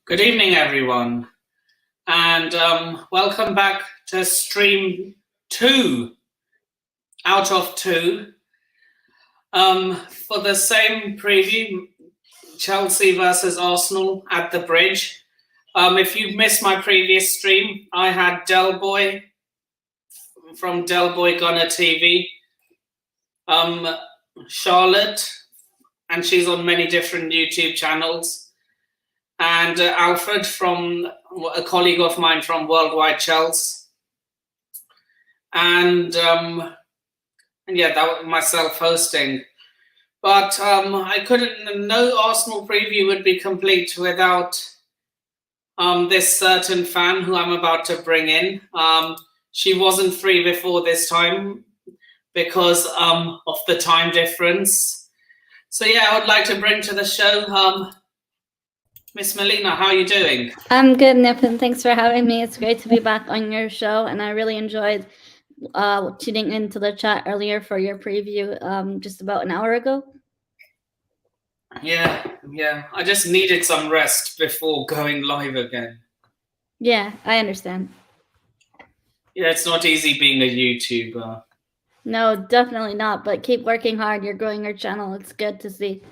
Good evening, everyone, and welcome back to stream 2 out of 2 for the same preview, Chelsea versus Arsenal at the Bridge. If you missed my previous stream, I had Del Boy from Del Boy Gunner TV, Charlotte, and she's on many different YouTube channels, and Alfred, from a colleague of mine from Worldwide Chelsea, and yeah, that was myself hosting. But I couldn't. No Arsenal preview would be complete without this certain fan who I'm about to bring in. She wasn't free before this time because of the time difference. So yeah, I would like to bring to the show Miss Melina. How are you doing? I'm good, Nippon. Thanks for having me. It's great to be back on your show, and I really enjoyed tuning into the chat earlier for your preview just about an hour ago. Yeah. I just needed some rest before going live again. Yeah, I understand. Yeah, it's not easy being a YouTuber. No, definitely not, but keep working hard. You're growing your channel. It's good to see.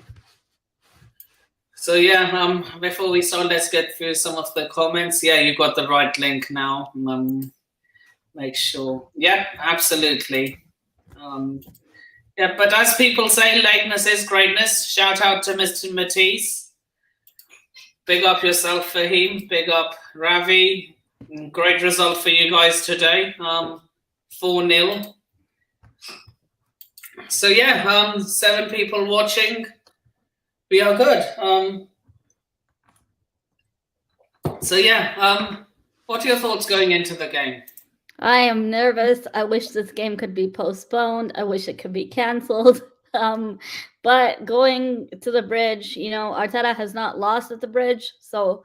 So yeah, before we start, let's get through some of the comments. Yeah, you got the right link now. Make sure. Yeah, absolutely. Yeah, but as people say, lateness is greatness. Shout out to Mr. Matisse. Big up yourself, Fahim. Big up Ravi. Great result for you guys today. 4-0. So yeah, 7 people watching. We are good. So yeah, what are your thoughts going into the game? I am nervous. I wish this game could be postponed. I wish it could be canceled. But going to the Bridge, Arteta has not lost at the Bridge. So,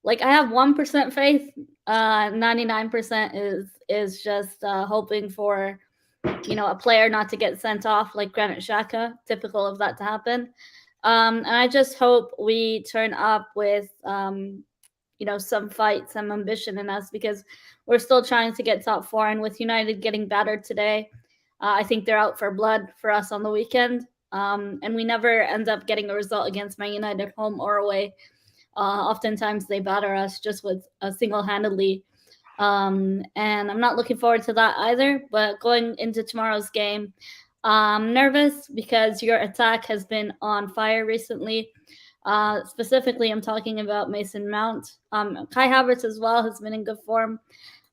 I have 1% faith. 99% is just hoping for, a player not to get sent off like Granit Xhaka. Typical of that to happen. And I just hope we turn up with, some fight, some ambition in us, because we're still trying to get top 4. And with United getting battered today, I think they're out for blood for us on the weekend. And we never end up getting a result against Man United, home or away. Oftentimes they batter us just with single-handedly. And I'm not looking forward to that either. But going into tomorrow's game, I'm nervous because your attack has been on fire recently. Specifically, I'm talking about Mason Mount. Kai Havertz as well has been in good form.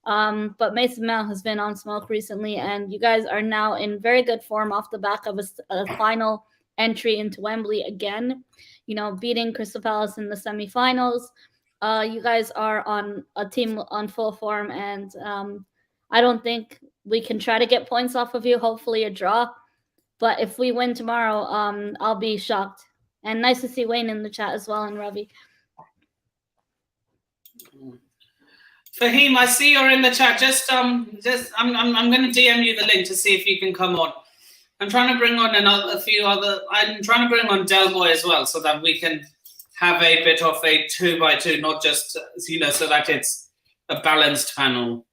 But Mason Mount has been on smoke recently, and you guys are now in very good form off the back of a final entry into Wembley again. Beating Crystal Palace in the semifinals. You guys are on a team on full form, and I don't think we can try to get points off of you. Hopefully a draw. But if we win tomorrow, I'll be shocked. And nice to see Wayne in the chat as well, and Ravi. Fahim, I see you're in the chat. I'm going to DM you the link to see if you can come on. I'm trying to bring on I'm trying to bring on Del Boy as well, so that we can have a bit of a 2x2, not just so that it's a balanced panel.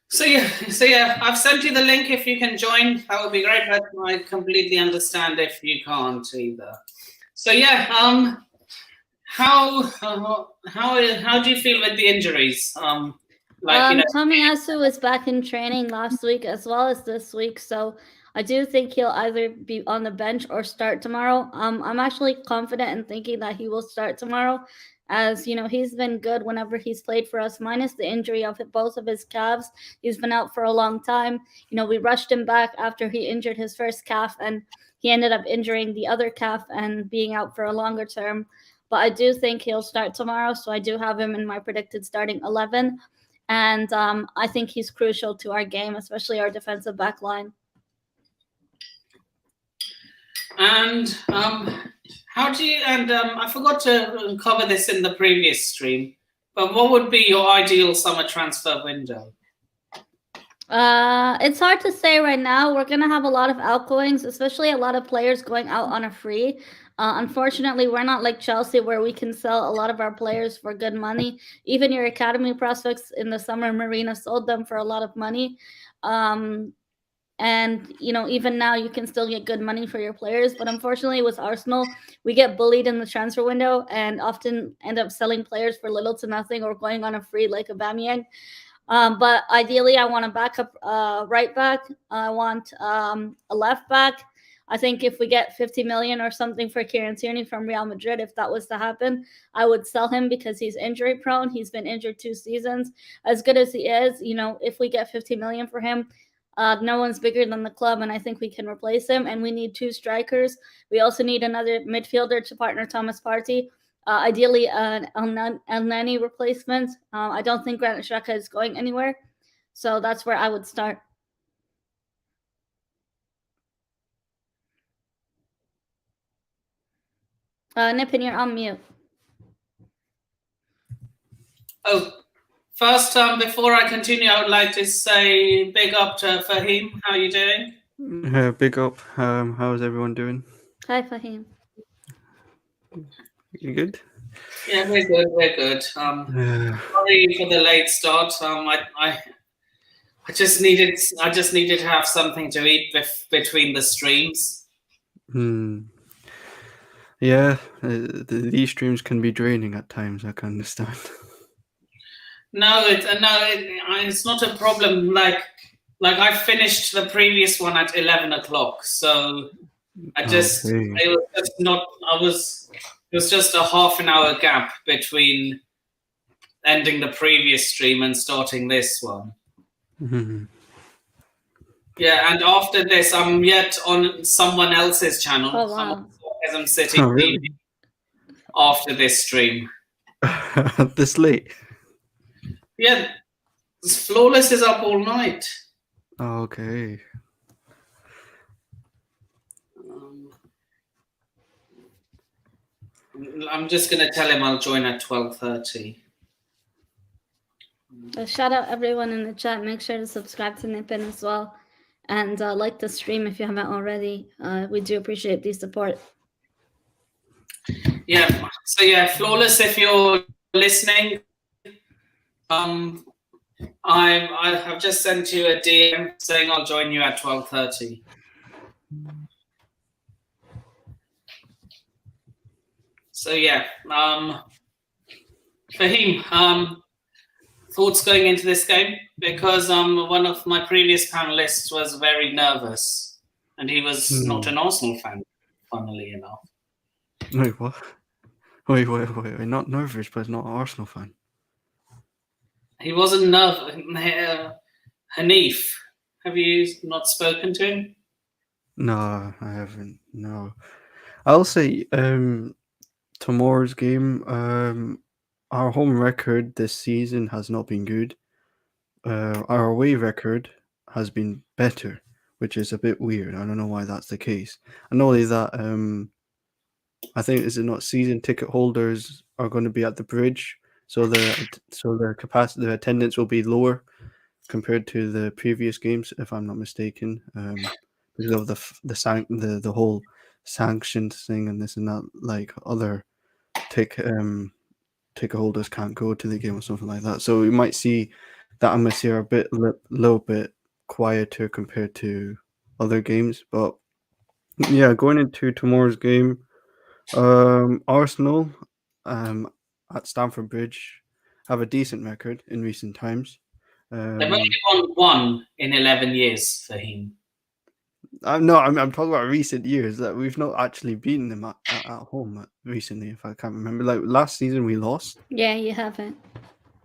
So yeah, I've sent you the link. If you can join, that would be great. But I completely understand if you can't either. So yeah, how do you feel with the injuries? Tomiyasu was back in training last week as well as this week, so I do think he'll either be on the bench or start tomorrow. I'm actually confident in thinking that he will start tomorrow. As he's been good whenever he's played for us, minus the injury of both of his calves. He's been out for a long time. We rushed him back after he injured his first calf, and he ended up injuring the other calf and being out for a longer term. But I do think he'll start tomorrow, so I do have him in my predicted starting 11. And I think he's crucial to our game, especially our defensive back line. And I forgot to cover this in the previous stream, but what would be your ideal summer transfer window? It's hard to say right now. We're gonna have a lot of outgoings, especially a lot of players going out on a free. Unfortunately, we're not like Chelsea where we can sell a lot of our players for good money. Even your academy prospects in the summer, Melina sold them for a lot of money. And even now you can still get good money for your players, but unfortunately with Arsenal we get bullied in the transfer window and often end up selling players for little to nothing or going on a free like Aubameyang. But ideally, I want a backup right back. I want a left back. I think if we get 50 million or something for Kieran Tierney from Real Madrid, if that was to happen, I would sell him because he's injury prone. He's been injured 2 seasons. As good as he is, if we get 50 million for him, no one's bigger than the club, and I think we can replace him. And we need 2 strikers. We also need another midfielder to partner Thomas Partey. Ideally, an El Nani replacement. I don't think Granit Xhaka is going anywhere, so that's where I would start. Nipin, you're on mute. Oh, first, before I continue, I would like to say big up to Fahim. How are you doing? Big up. How's everyone doing? Hi, Fahim. You good? Yeah, we're good. We're good. Sorry for the late start. I just needed to have something to eat between the streams. Yeah, these streams can be draining at times. I can understand. No, it's not a problem. Like I finished the previous one at 11 o'clock, so it was just a half an hour gap between ending the previous stream and starting this one. Mm-hmm. Yeah, and after this, I'm yet on someone else's channel. Oh, wow. I'm sitting really? After this stream. This late? Yeah, Flawless is up all night. Oh, okay. I'm just going to tell him I'll join at 12:30. Shout out everyone in the chat. Make sure to subscribe to Nipin as well. And like the stream if you haven't already. We do appreciate the support. Yeah, so yeah, Flawless, if you're listening, I have just sent you a DM saying I'll join you at 12:30. So yeah, Fahim, thoughts going into this game? Because one of my previous panelists was very nervous, and he was not an Arsenal fan, funnily enough. Wait, what? Wait, not nervous, but not an Arsenal fan. He wasn't nervous. Hanif, have you not spoken to him? No, I haven't. No. I'll say tomorrow's game, our home record this season has not been good. Our away record has been better, which is a bit weird. I don't know why that's the case. And not only that, I think is it not season ticket holders are going to be at the bridge, so their capacity, their attendance will be lower compared to the previous games, if I'm not mistaken, because of the whole sanctions thing and this and that. Like other ticket holders can't go to the game or something like that. So we might see that atmosphere a little bit quieter compared to other games. But yeah, going into tomorrow's game, Arsenal at Stamford Bridge have a decent record in recent times. They've only won one in 11 years for him. I'm talking about recent years. That we've not actually beaten them at home recently, if I can't remember. Like last season we lost. Yeah, you haven't.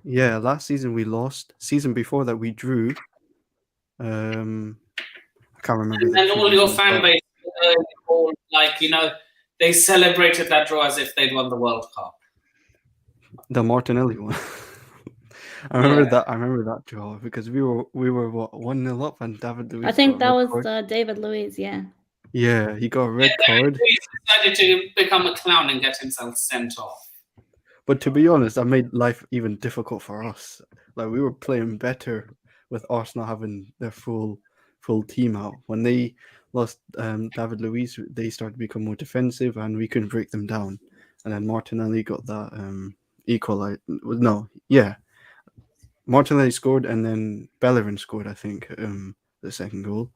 Yeah, last season we lost. Season before that we drew. I can't remember. And all your fan base, they celebrated that draw as if they'd won the World Cup. The Martinelli one. I remember that draw because we were what 1-0 up and David Luiz. I think that was David Luiz. Yeah. Yeah, he got a red card. He decided to become a clown and get himself sent off. But to be honest, that made life even difficult for us. Like we were playing better with Arsenal having their full team out. When they lost David Luiz, they started to become more defensive, and we couldn't break them down. And then Martinelli got that equalizer. No, yeah, Martinelli scored, and then Bellerin scored, I think, the second goal.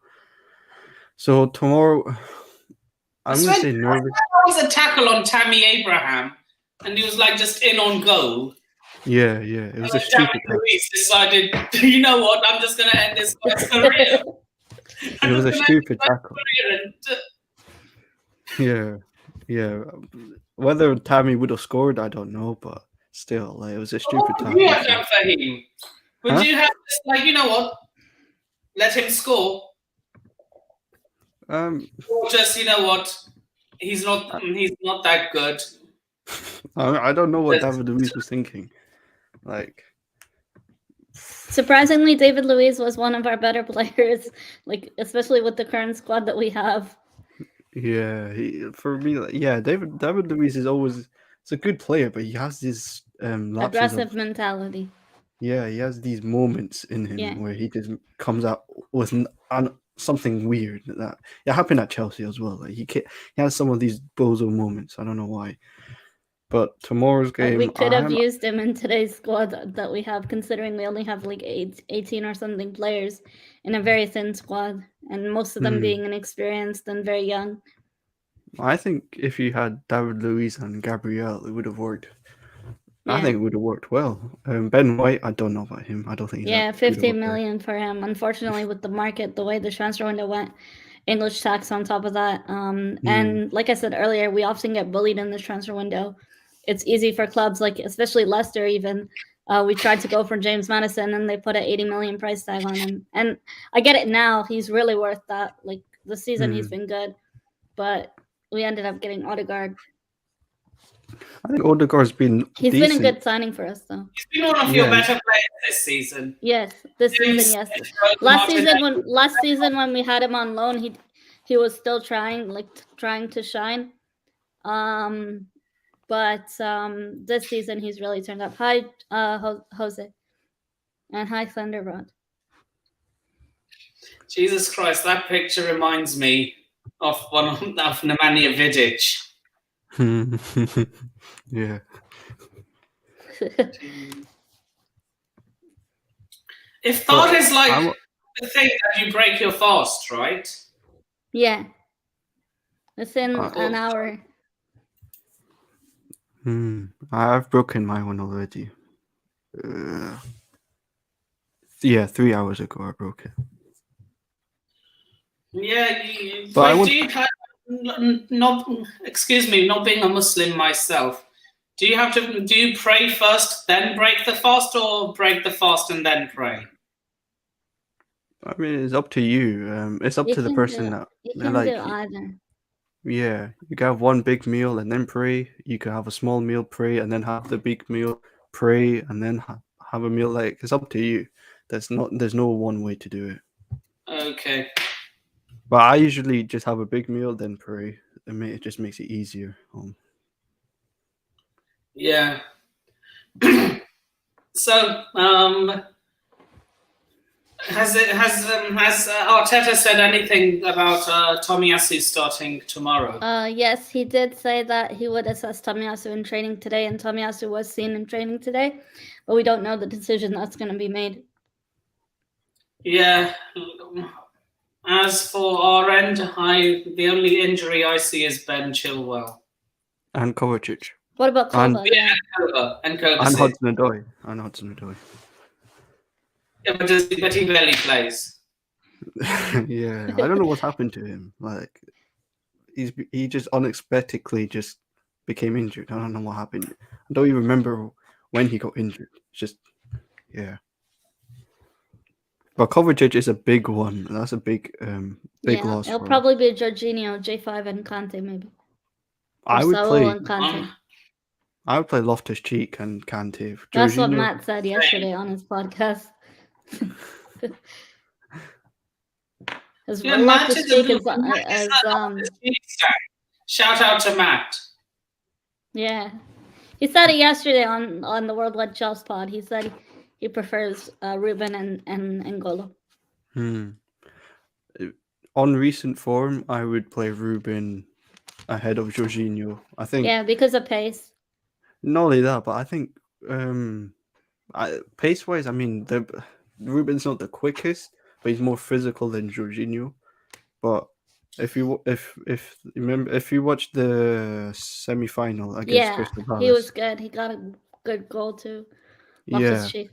So tomorrow, I'm going to say nervous. That was a tackle on Tammy Abraham, and he was like just in on goal. Yeah, it was a stupid tackle. Luiz decided, you know what, I'm just going to end this guy's career. It was a stupid tackle. Yeah. Whether Tammy would have scored, I don't know, but still, like, it was a stupid tackle. Would you have done for him? Would you have just like, you know what? Let him score. Or just, you know what? He's not that good. I don't know what David Luiz was thinking. Like, surprisingly, David Luiz was one of our better players, like especially with the current squad that we have. Yeah, David Luiz is always a good player, but he has this aggressive mentality. Yeah, he has these moments in him where he just comes out with something weird that happened at Chelsea as well. Like he has some of these bozo moments. I don't know why. But tomorrow's game, we could have used him in today's squad that we have, considering we only have like 18 or something players in a very thin squad, and most of them being inexperienced and very young. I think if you had David Luiz and Gabriel, it would have worked. Yeah. I think it would have worked well. Ben White, I don't know about him. I don't think he's 15 million for him. Unfortunately, with the market, the way the transfer window went, English tax on top of that. And like I said earlier, we often get bullied in the transfer window. It's easy for clubs, like especially Leicester even. We tried to go for James Maddison, and they put an 80 million price tag on him. And I get it now. He's really worth that. Like this season, he's been good. But we ended up getting Odegaard. I think Odegaard's been He's been a good signing for us, though. He's been one of your better players this season. Yes, this season, yes. Last season when we had him on loan, he was still trying to shine. But this season he's really turned up. Hi, Jose, and hi, Thunderrod. Jesus Christ, that picture reminds me of one of Nemanja Vidic. Yeah. If that is like the thing that you break your fast, right? Yeah. Within an hour. I've broken my one already. 3 hours ago I broke it. Yeah, but not being a Muslim myself, do you pray first, then break the fast, or break the fast and then pray? I mean, it's up to you. It's up to the person that you can do either. Yeah, you can have one big meal and then pray. You can have a small meal, pray, and then have the big meal, pray, and then have a meal. Like, it's up to you. There's no one way to do it. Okay. But I usually just have a big meal, then pray. It just makes it easier. Yeah. So, has Arteta said anything about Tomiyasu starting tomorrow? Yes, he did say that he would assess Tomiyasu in training today, and Tomiyasu was seen in training today, but we don't know the decision that's going to be made. Yeah. As for our end, the only injury I see is Ben Chilwell. And Kovacic. What about Kovacic? And Kovacic. And Hudson-Odoi. Yeah, but he barely plays. Yeah, I don't know what's happened to him. Like, he just unexpectedly just became injured. I don't know what happened. I don't even remember when he got injured. It's just, yeah. But Kovacic is a big one. That's a big loss. It'll probably be Jorginho, J5, and Kante maybe. I would play Kante. Loftus-Cheek and Kante. That's what Matt said yesterday on his podcast. Loftus-Cheek Shout out to Matt. Yeah, he said it yesterday on the Worldwide Chelsea pod. He said he prefers Ruben and N'Golo. On recent form, I would play Ruben ahead of Jorginho. I think Yeah, because of pace. not only that, but I think pace wise, I mean, Ruben's not the quickest, but he's more physical than Jorginho. But if you remember, if you watch the semi final against Yeah, Crystal he was Palace, good. He got a good goal too. Loftus yeah, Cheek.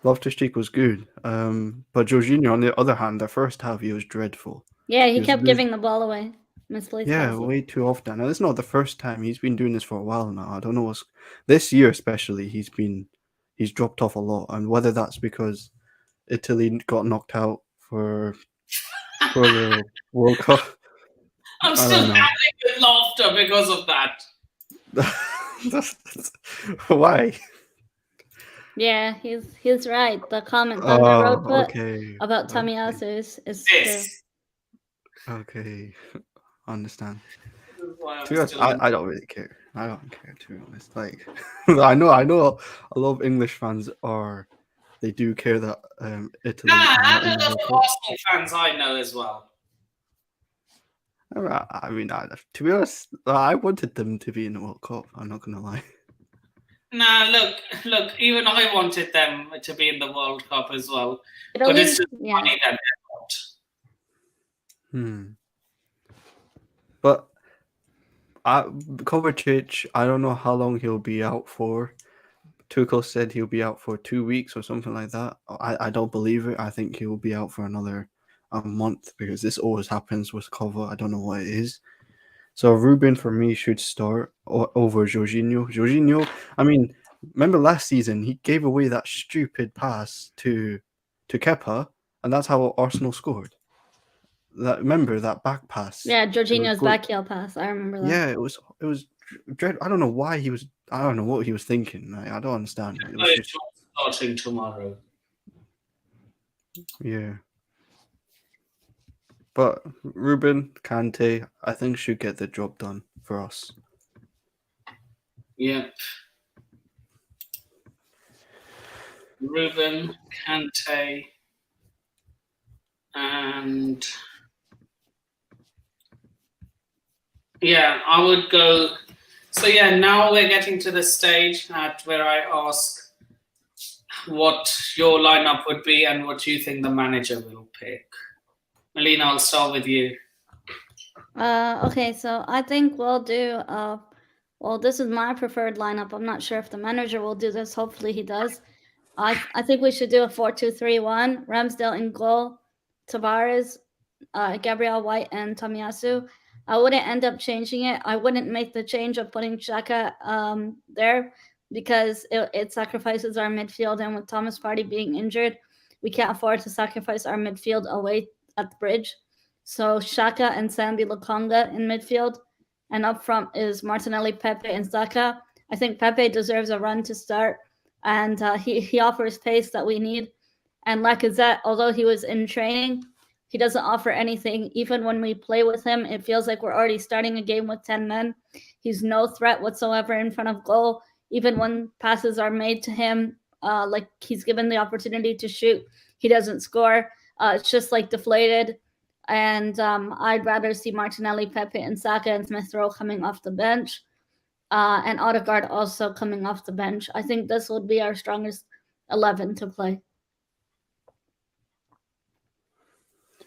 Loftus-Cheek was good. But Jorginho, on the other hand, the first half he was dreadful. Yeah, He he was kept losing. giving the ball away. Misplaced Yeah, passes. way too often. And it's not the first time. He's been doing this for a while now. I don't know what's this year especially. He's dropped off a lot, and whether that's because Italy got knocked out for the World Cup, I'm I still don't know. howling with laughter because of that. Why? Yeah, he's right. The comment that Hero Oh, put okay, about okay, Tomiyasu is true. This okay. I understand. is why To I'm be honest, still. I don't really care. I don't care, to be honest. Like, I know a lot of English fans they do care that Nah, Italy are not and in a the lot World of Cup. Arsenal fans I know as well. I mean, to be honest, I wanted them to be in the World Cup. I'm not gonna lie. Nah, look. Even I wanted them to be in the World Cup as well, but Italy, it's just yeah. funny that they're not. But Kovacic, I don't know how long he'll be out for. Tuchel said he'll be out for 2 weeks or something like that. I don't believe it. I think he'll be out for another month because this always happens with Kova. I don't know what it is. So Ruben for me should start over Jorginho. Jorginho, I mean, remember last season he gave away that stupid pass to Kepa, and that's how Arsenal scored. Remember that back pass? Yeah, It was Jorginho's good. backheel pass. I remember that. Yeah, it was dread. I don't know why he was. I don't know what he was thinking. I don't understand. It was just Starting tomorrow. yeah. But Ruben Kante, I think should get the job done for us. Yeah. Ruben, Kante, and yeah, I would go. So yeah, now we're getting to the stage at where I ask what your lineup would be and what you think the manager will pick. Melina, I'll start with you. Okay, so I think we'll do. Well, this is my preferred lineup. I'm not sure if the manager will do this. Hopefully, he does. I think we should do a 4-2-3-1. Ramsdale in goal, Tavares, Gabriel White, and Tomiyasu. I wouldn't end up changing it. I wouldn't make the change of putting Xhaka there because it sacrifices our midfield. And with Thomas Partey being injured, we can't afford to sacrifice our midfield away at the bridge. So Xhaka and Sandy Lokonga in midfield. And up front is Martinelli, Pepe, and Saka. I think Pepe deserves a run to start, and he offers pace that we need. And Lacazette, although he was in training, he doesn't offer anything. Even when we play with him, it feels like we're already starting a game with 10 men. He's no threat whatsoever in front of goal. Even when passes are made to him, like he's given the opportunity to shoot, he doesn't score. It's just like deflated. And I'd rather see Martinelli, Pepe, and Saka and Smith Rowe coming off the bench. And Odegaard also coming off the bench. I think this would be our strongest 11 to play.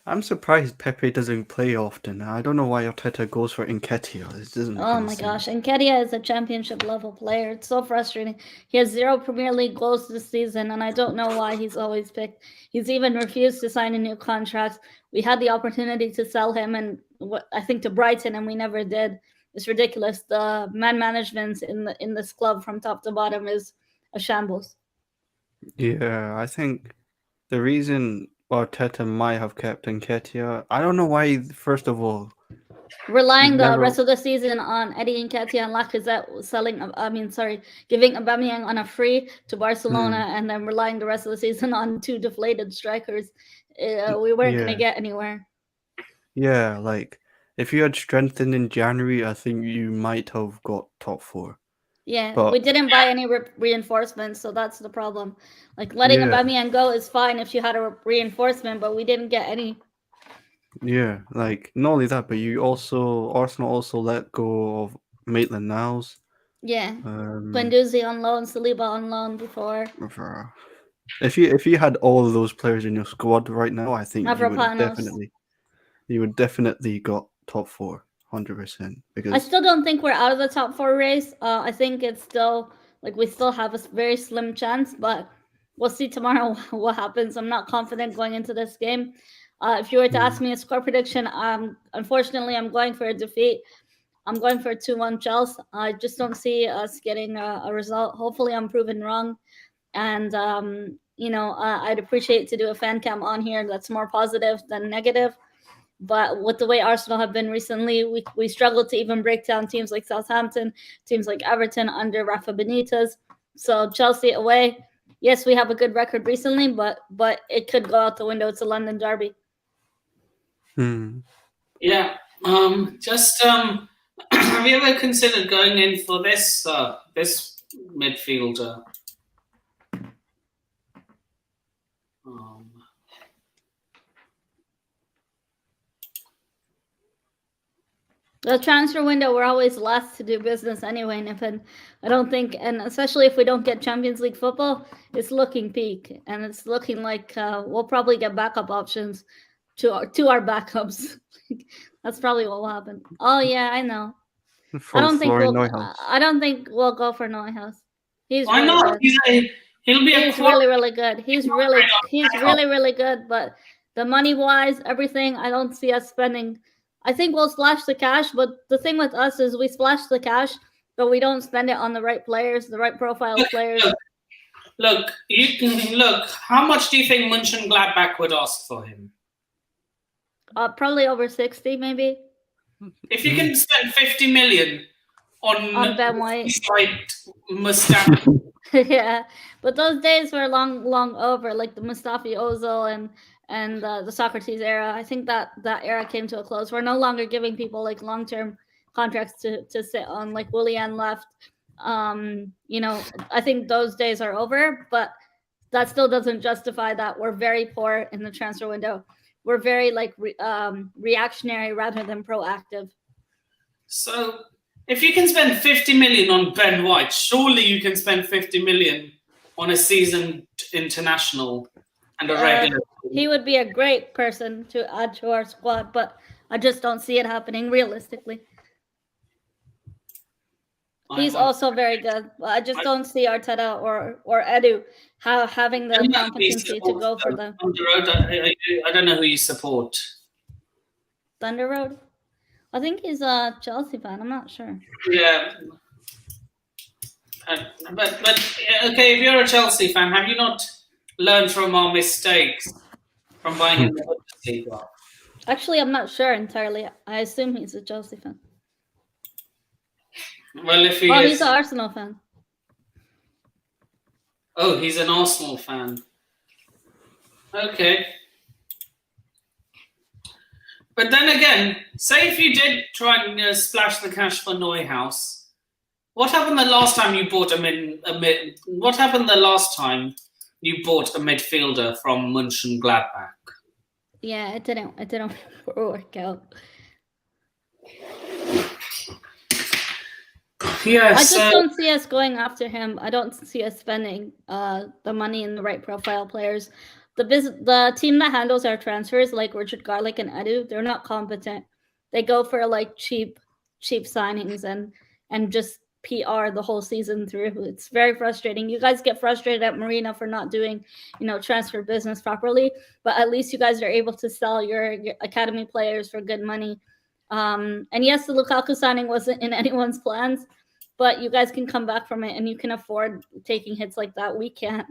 I'm surprised Pepe doesn't play often. I don't know why Arteta goes for Nketiah. This doesn't make Oh any my sense. gosh, and Nketiah is a championship level player. It's so frustrating. He has 0 Premier League goals this season, and I don't know why he's always picked. He's even refused to sign a new contract. We had the opportunity to sell him, and I think to Brighton, and we never did. It's ridiculous. The man management in this club from top to bottom is a shambles. Yeah, I think the reason Arteta might have kept Nketiah, I don't know why. First of all, Relying the never. rest of the season on Eddie Nketiah and Lacazette giving Aubameyang on a free to Barcelona and then relying the rest of the season on 2 deflated strikers. We weren't going to get anywhere. Yeah, like if you had strengthened in January, I think you might have got top 4. Yeah, But we didn't buy any reinforcements, so that's the problem. Like letting yeah, Aubameyang go is fine if you had a reinforcement, but we didn't get any. yeah, like not only that, but Arsenal also let go of Maitland-Niles. Yeah, Um, Guendouzi on loan, Saliba on loan before. if you had all of those players in your squad right now, I think Mavropanos. you would definitely got top 4, 100%. I Because still don't think we're out of the top 4 race. I think it's still like we still have a very slim chance, but we'll see tomorrow what happens. I'm not confident going into this game. If you were to ask me a score prediction, unfortunately, I'm going for a defeat. I'm going for a 2-1 Chelsea. I just don't see us getting a result. Hopefully, I'm proven wrong. And, I'd appreciate to do a fan cam on here that's more positive than negative. But with the way Arsenal have been recently, we struggled to even break down teams like Southampton, teams like Everton under Rafa Benitez. So Chelsea away, yes, we have a good record recently, but it could go out the window. It's a London derby. Yeah. Have you ever considered going in for this midfielder? The transfer window, we're always last to do business anyway, Nippon. I don't think, and especially if we don't get Champions League football, it's looking peak, and it's looking like we'll probably get backup options to our backups. That's probably what will happen. Oh yeah, I know. I don't think we'll go for Neuhaus. He's Why really not? good. He'll be He's really good. He's really good. But the money wise, everything, I don't see us spending. I think we'll splash the cash, but the thing with us is we splash the cash, but we don't spend it on the right players, the right profile players. Look. How much do you think Mönchengladbach would ask for him? Probably over 60, maybe. If you can spend 50 million on Ben White, Mustafi. Yeah, but those days were long over. Like the Mustafi Ozil and the Socrates era. I think that era came to a close. We're no longer giving people like long-term contracts to sit on. Like Willian left. I think those days are over. But that still doesn't justify that we're very poor in the transfer window. We're very reactionary rather than proactive. So, if you can spend 50 million on Ben White, surely you can spend 50 million on a seasoned international and a regular. He would be a great person to add to our squad, but I just don't see it happening realistically. He's also very good. I just don't see Arteta or Edu having the competency to go for them. I don't know who you support. Thunder Road? I think he's a Chelsea fan. I'm not sure. Yeah. But okay, if you're a Chelsea fan, have you not learned from our mistakes from buying in the Bundesliga? Actually, I'm not sure entirely. I assume he's a Chelsea fan. Well, if he's an Arsenal fan. Oh, he's an Arsenal fan. Okay. But then again, say if you did try and splash the cash for Neuhaus, what happened the last time you bought What happened the last time you bought a midfielder from Mönchengladbach? Yeah, it didn't work out. Yes, I just don't see us going after him. I don't see us spending the money in the right profile players. The team that handles our transfers, like Richard Garlick and Edu, they're not competent. They go for like cheap signings and just PR the whole season through. It's very frustrating. You guys get frustrated at Melina for not doing, transfer business properly, but at least you guys are able to sell your academy players for good money. And yes, the Lukaku signing wasn't in anyone's plans, but you guys can come back from it and you can afford taking hits like that. We can't.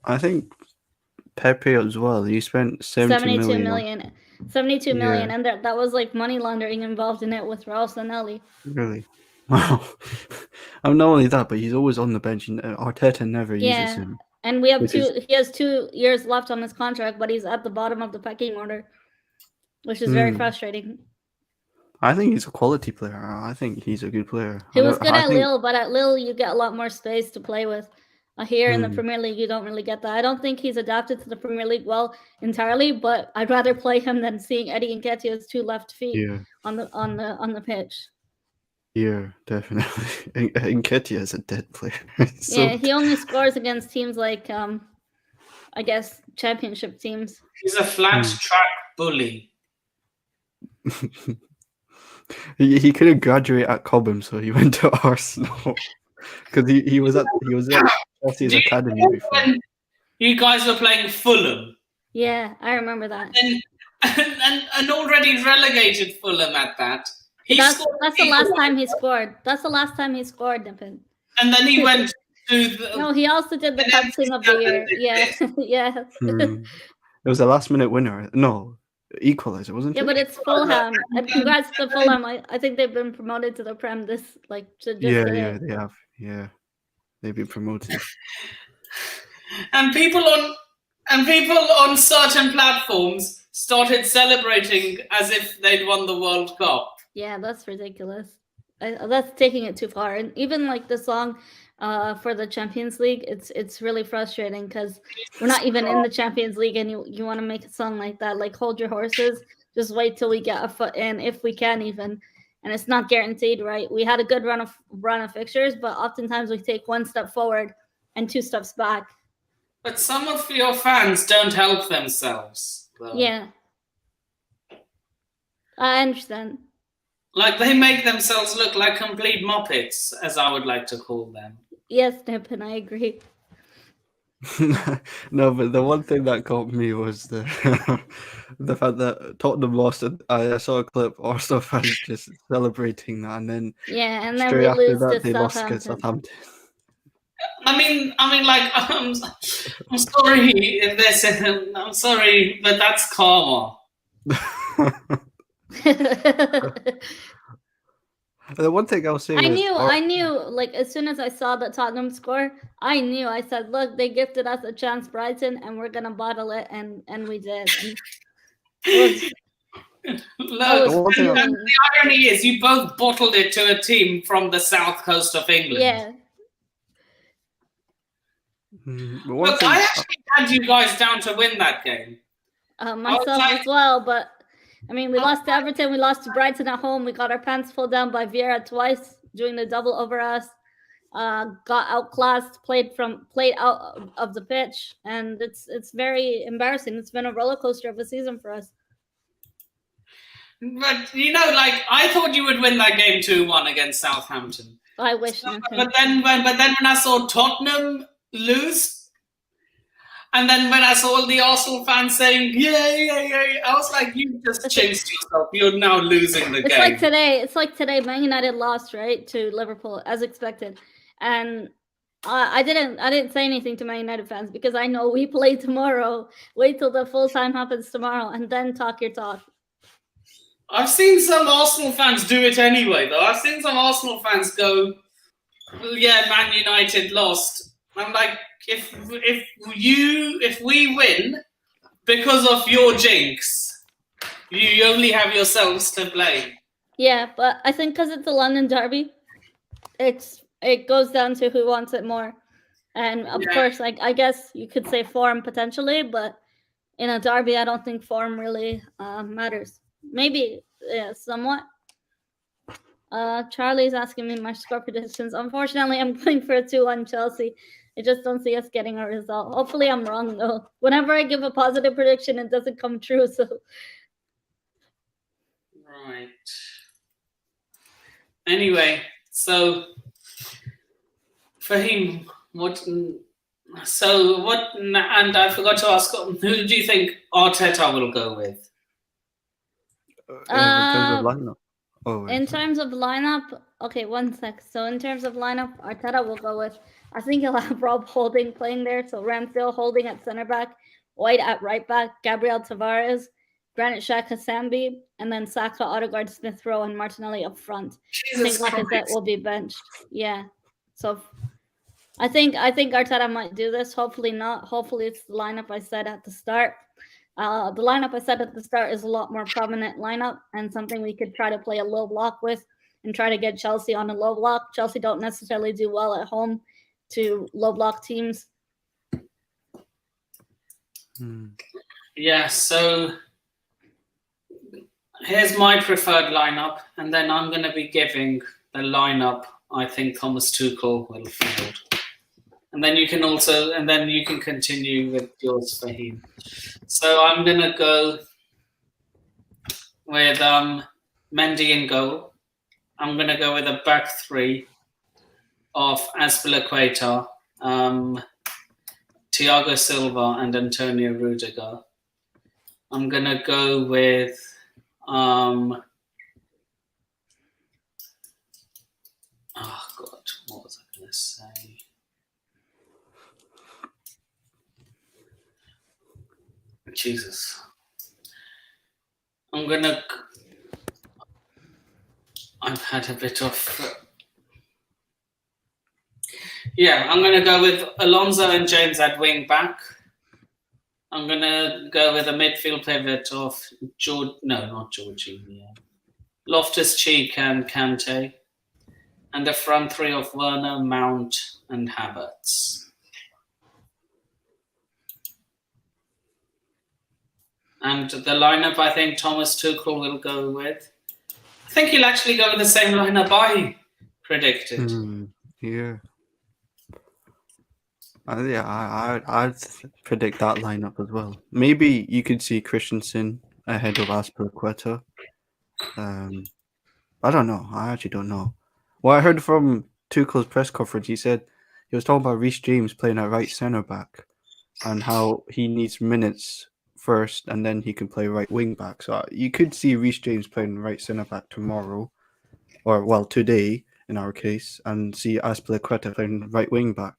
I think Pepe as well. He spent 72 million. 72 million, and that was like money laundering involved in it with Raul Sanelli. Really? Wow. Not only that, but he's always on the bench, and Arteta never uses him. And we have he has 2 years left on his contract, but he's at the bottom of the pecking order, which is very frustrating. I think he's a quality player. I think he's a good player. He was good I at think, Lille, but at Lille you get a lot more space to play with. Here in the Hmm. Premier League, you don't really get that. I don't think he's adapted to the Premier League well entirely, but I'd rather play him than seeing Eddie Nketiah's 2 left feet Yeah, on the pitch. yeah, definitely. Nketiah is a dead player. Yeah, he only scores against teams like I guess championship teams. He's a flat Hmm. track bully. He couldn't graduate at Cobham, so he went to Arsenal because he was at Chelsea's Do you academy remember before. when you guys were playing Fulham Yeah, I remember that. and already relegated Fulham at that? That's the last time he scored. That's the last time he scored, Nippon. And then he went to the. No, he also did the cup thing of the year. Yeah, yeah. It was a last-minute winner. No, equalizer, wasn't Yeah, it? but it's Fulham. And congrats to Fulham. I think they've been promoted to the Prem this Yeah, today. they have. Yeah, they've been promoted. And people on certain platforms started celebrating as if they'd won the World Cup. Yeah, that's ridiculous. That's taking it too far. And even like the song for the Champions League, it's really frustrating because we're not even in the Champions League, and you want to make a song like that. Like, hold your horses. Just wait till we get a foot in, if we can even. And it's not guaranteed, right? We had a good run of fixtures, but oftentimes we take 1 step forward and 2 steps back. But some of your fans don't help themselves, though. Yeah, I understand. Like, they make themselves look like complete muppets, as I would like to call them. Yes, Nippon, I agree. No, but the one thing that got me was the fact that Tottenham lost. And I saw a clip, Arsenal fans just celebrating that, and then Yeah, and then straight we after lose that to they lost against Southampton. Southampton. I mean, like, I'm sorry if this. I'm sorry, but that's karma. The one thing I'll say I is, knew, like, as soon as I saw that Tottenham score, I knew. I said, look, they gifted us a chance, Brighton, and we're gonna bottle it, and we did. Look, and the irony is, you both bottled it to a team from the south coast of England. Yeah. Look, I actually had you guys down to win that game. Myself as well, but I mean, we lost to Everton, we lost to Brighton at home, we got our pants pulled down by Vieira twice, doing the double over us, got outclassed, played out of the pitch, and it's very embarrassing. It's been a roller coaster of a season for us. But like, I thought you would win that game 2-1 against Southampton. I wish. But then when I saw Tottenham lose. And then when I saw all the Arsenal fans saying, yeah, I was like, you just changed yourself. You're now losing the game. It's like today, Man United lost, right, to Liverpool, as expected. And I didn't say anything to Man United fans because I know we play tomorrow. Wait till the full time happens tomorrow and then talk your talk. I've seen some Arsenal fans do it anyway, though. I've seen some Arsenal fans go, yeah, Man United lost. I'm like, if we win because of your jinx, you only have yourselves to blame. Yeah, but I think because it's a London derby, it goes down to who wants it more. And of course, like, I guess you could say form potentially, but in a derby, I don't think form really matters. Maybe, yeah, somewhat. Charlie's asking me my score predictions. Unfortunately, I'm going for a 2-1 Chelsea. I just don't see us getting a result. Hopefully, I'm wrong, though. Whenever I give a positive prediction, it doesn't come true, so... Right. Anyway, so... Fahim, and I forgot to ask, who do you think Arteta will go with? In terms of lineup? In terms of lineup, okay, 1 sec. So in terms of lineup, Arteta will go with, I think he'll have Rob Holding playing there. So Ramsdale Holding at center back, White at right back, Gabriel Tavares, Granit Xhaka, Sambi, and then Saka, Odegaard, Smith Rowe, and Martinelli up front. Jesus I think Lacazette will be benched. Yeah. So I think Arteta might do this. Hopefully not. Hopefully it's the lineup I said at the start. The lineup I said at the start is a lot more prominent lineup and something we could try to play a low block with and try to get Chelsea on a low block. Chelsea don't necessarily do well at home to low block teams. Yeah, so here's my preferred lineup, and then I'm going to be giving the lineup I think Thomas Tuchel will field. And then you can continue with yours, Fahim. So I'm going to go with Mendy in goal. I'm going to go with a back three of Azpilicueta, Thiago Silva, and Antonio Rudiger. I'm going to go with oh God, what was I going to say? Jesus. I've had a bit of... I'm going to go with Alonso and James at wing back. I'm going to go with a midfield pivot of Loftus-Cheek and Kante. And a front three of Werner, Mount, and Havertz. And the lineup I think Thomas Tuchel will go with. I think he'll actually go with the same lineup I predicted. Yeah. I'd predict that lineup as well. Maybe you could see Christensen ahead of Azpilicueta. I don't know. I actually don't know. What I heard from Tuchel's press conference, he said he was talking about Reece James playing at right centre back and how he needs minutes first and then he can play right wing back. So you could see Reece James playing right centre back tomorrow, or today in our case, and see Azpilicueta playing right wing back.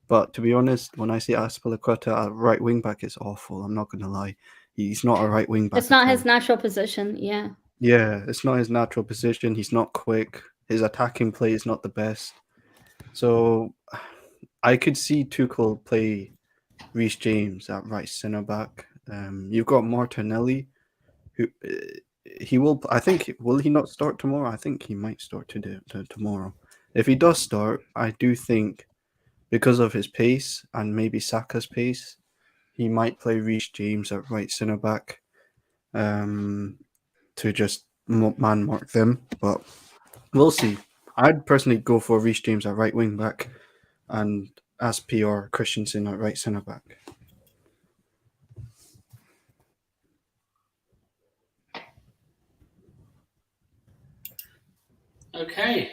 But to be honest, when I see Azpilicueta at right wing back, it's awful. I'm not going to lie. He's not a right wing back. It's not his natural position, yeah. Yeah, it's not his natural position. He's not quick. His attacking play is not the best. So I could see Tuchel play Reece James at right centre back. You've got Martinelli, who he will. I think will he not start tomorrow? I think he might start tomorrow. If he does start, I do think because of his pace and maybe Saka's pace, he might play Reece James at right centre back. To just man mark them, but we'll see. I'd personally go for Reece James at right wing back and Aspi or Christensen at right centre back. Okay.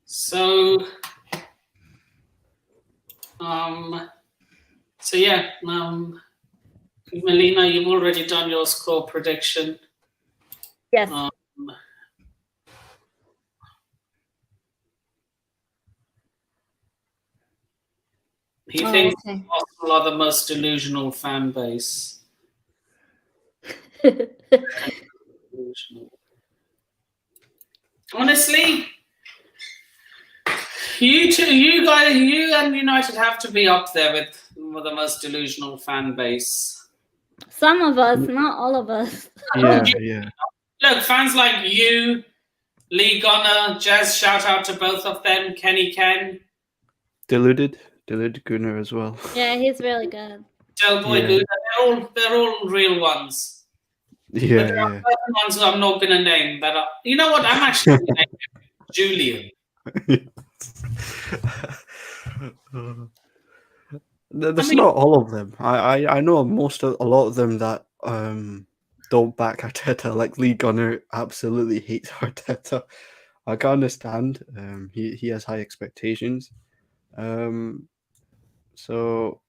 So Melina, you've already done your score prediction. Yes. He thinks Arsenal are the most delusional fan base. Honestly, you and United have to be up there with the most delusional fan base. Some of us, not all of us. Yeah. Look, fans like you, Lee Gunner, Jazz, shout out to both of them, Kenny Ken. Deluded Gunner as well. Yeah, he's really good. Del Boy Gunner, they're all real ones. Yeah, but there are certain ones who I'm not going to name that are... You know what? I'm actually going to name Julian. That's not all of them. I know a lot of them that don't back Arteta. Like Lee Gunner absolutely hates Arteta. I can understand. He has high expectations. So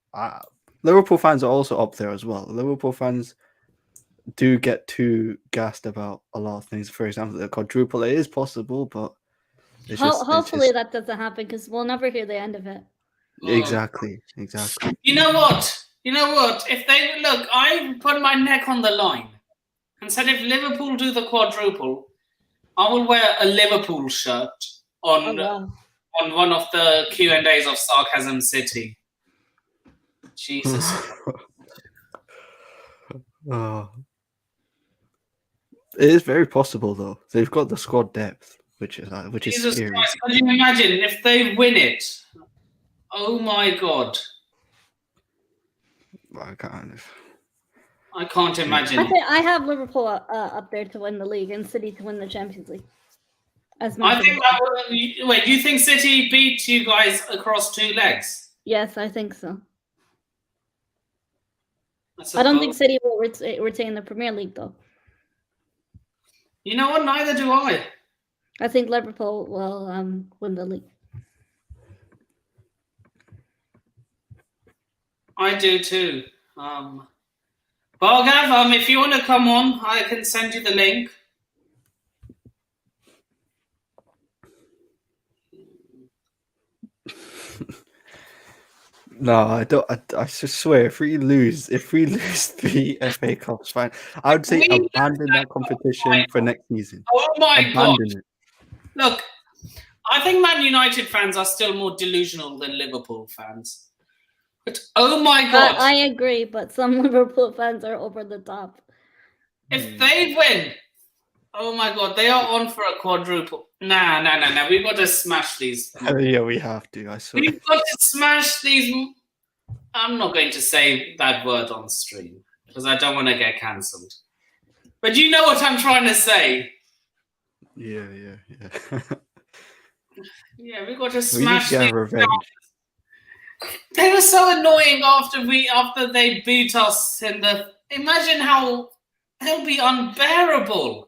Liverpool fans are also up there as well. Liverpool fans do get too gassed about a lot of things. For example, the quadruple. It is possible, but hopefully that doesn't happen because we'll never hear the end of it. Exactly. You know what? If they look, I put my neck on the line and said if Liverpool do the quadruple, I will wear a Liverpool shirt on one of the Q&As of Sarcasm City. Jesus. Oh. It is very possible though. They've got the squad depth, which is Jesus scary. Christ. Could you imagine if they win it? Oh my God. I can't. I can't imagine. I have Liverpool up there to win the league and City to win the Champions League. As my I think that wait, you think City beat you guys across 2 legs? Yes, I think so. I I don't think City will retain the Premier League though. You know what? Neither do I. I think Liverpool will win the league. I do too. Bargav, if you want to come on, I can send you the link. No, I don't. I just swear, if we lose 3 FA Cups, fine. I would say abandon that competition for next season. Oh my God! Abandon it. Look, I think Man United fans are still more delusional than Liverpool fans. But oh my God! I agree, but some Liverpool fans are over the top. If they win, oh my God, they are on for a quadruple. Nah. We've got to smash these. Yeah, we have to. I swear. We've got to smash these. I'm not going to say that word on stream because I don't want to get cancelled. But you know what I'm trying to say. Yeah. Yeah, we got to We need smash to these. get revenge. They were so annoying after they beat us in the. Imagine how they'll be unbearable.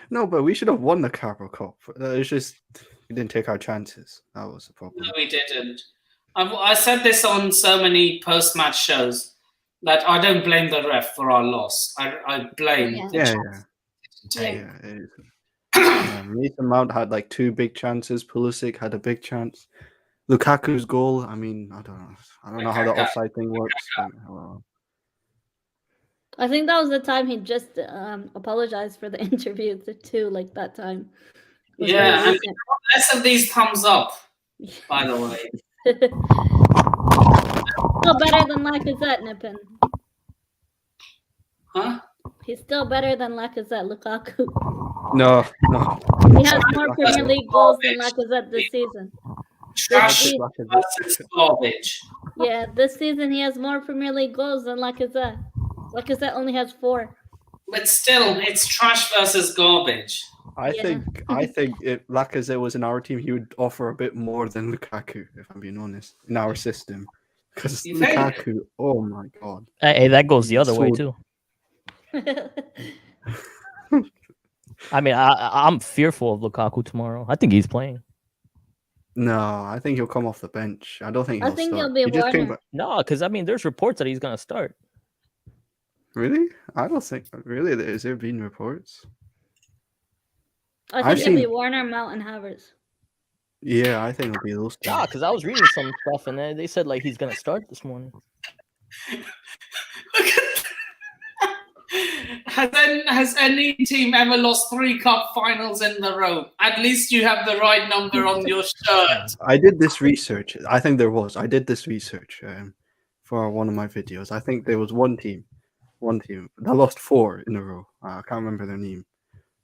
No, but we should have won the Carabao Cup. It's just we didn't take our chances. That was the problem. No, we didn't. I said this on so many post-match shows that I don't blame the ref for our loss. I blame the chance to take. Mason Mount had like 2 big chances. Pulisic had a big chance. Lukaku's goal. I mean, I don't know how the offside thing works. But, I think that was the time he just apologized for the interview too, like that time. Yeah, and less of these thumbs up, by the way. Still better than Lacazette, Nippon. Huh? He's still better than Lacazette, Lukaku. No. He has more Premier League goals than Lacazette this season. Trash versus garbage. Yeah, this season he has more Premier League goals than Lacazette. Lacazette only has 4. But still, it's trash versus garbage. I think if Lacazette was in our team, he would offer a bit more than Lukaku, if I'm being honest, in our system. Because Lukaku, oh my God. Hey, that goes the other way too. I mean, I'm fearful of Lukaku tomorrow. I think he's playing. No, I think he'll come off the bench. I don't think he'll start. He'll be Warner. No, because I mean, there's reports that he's gonna start. Really? I don't think. Really, is there been reports? I think it'll be Warner, Mount, and Havertz. Yeah, I think it'll be those 2. Yeah, because I was reading some stuff and they said like he's gonna start this morning. Has any team ever lost 3 cup finals in a row? At least you have the right number on your shirt. I did this research. I think there was. I did this research for one of my videos. I think there was one team that lost 4 in a row. I can't remember their name.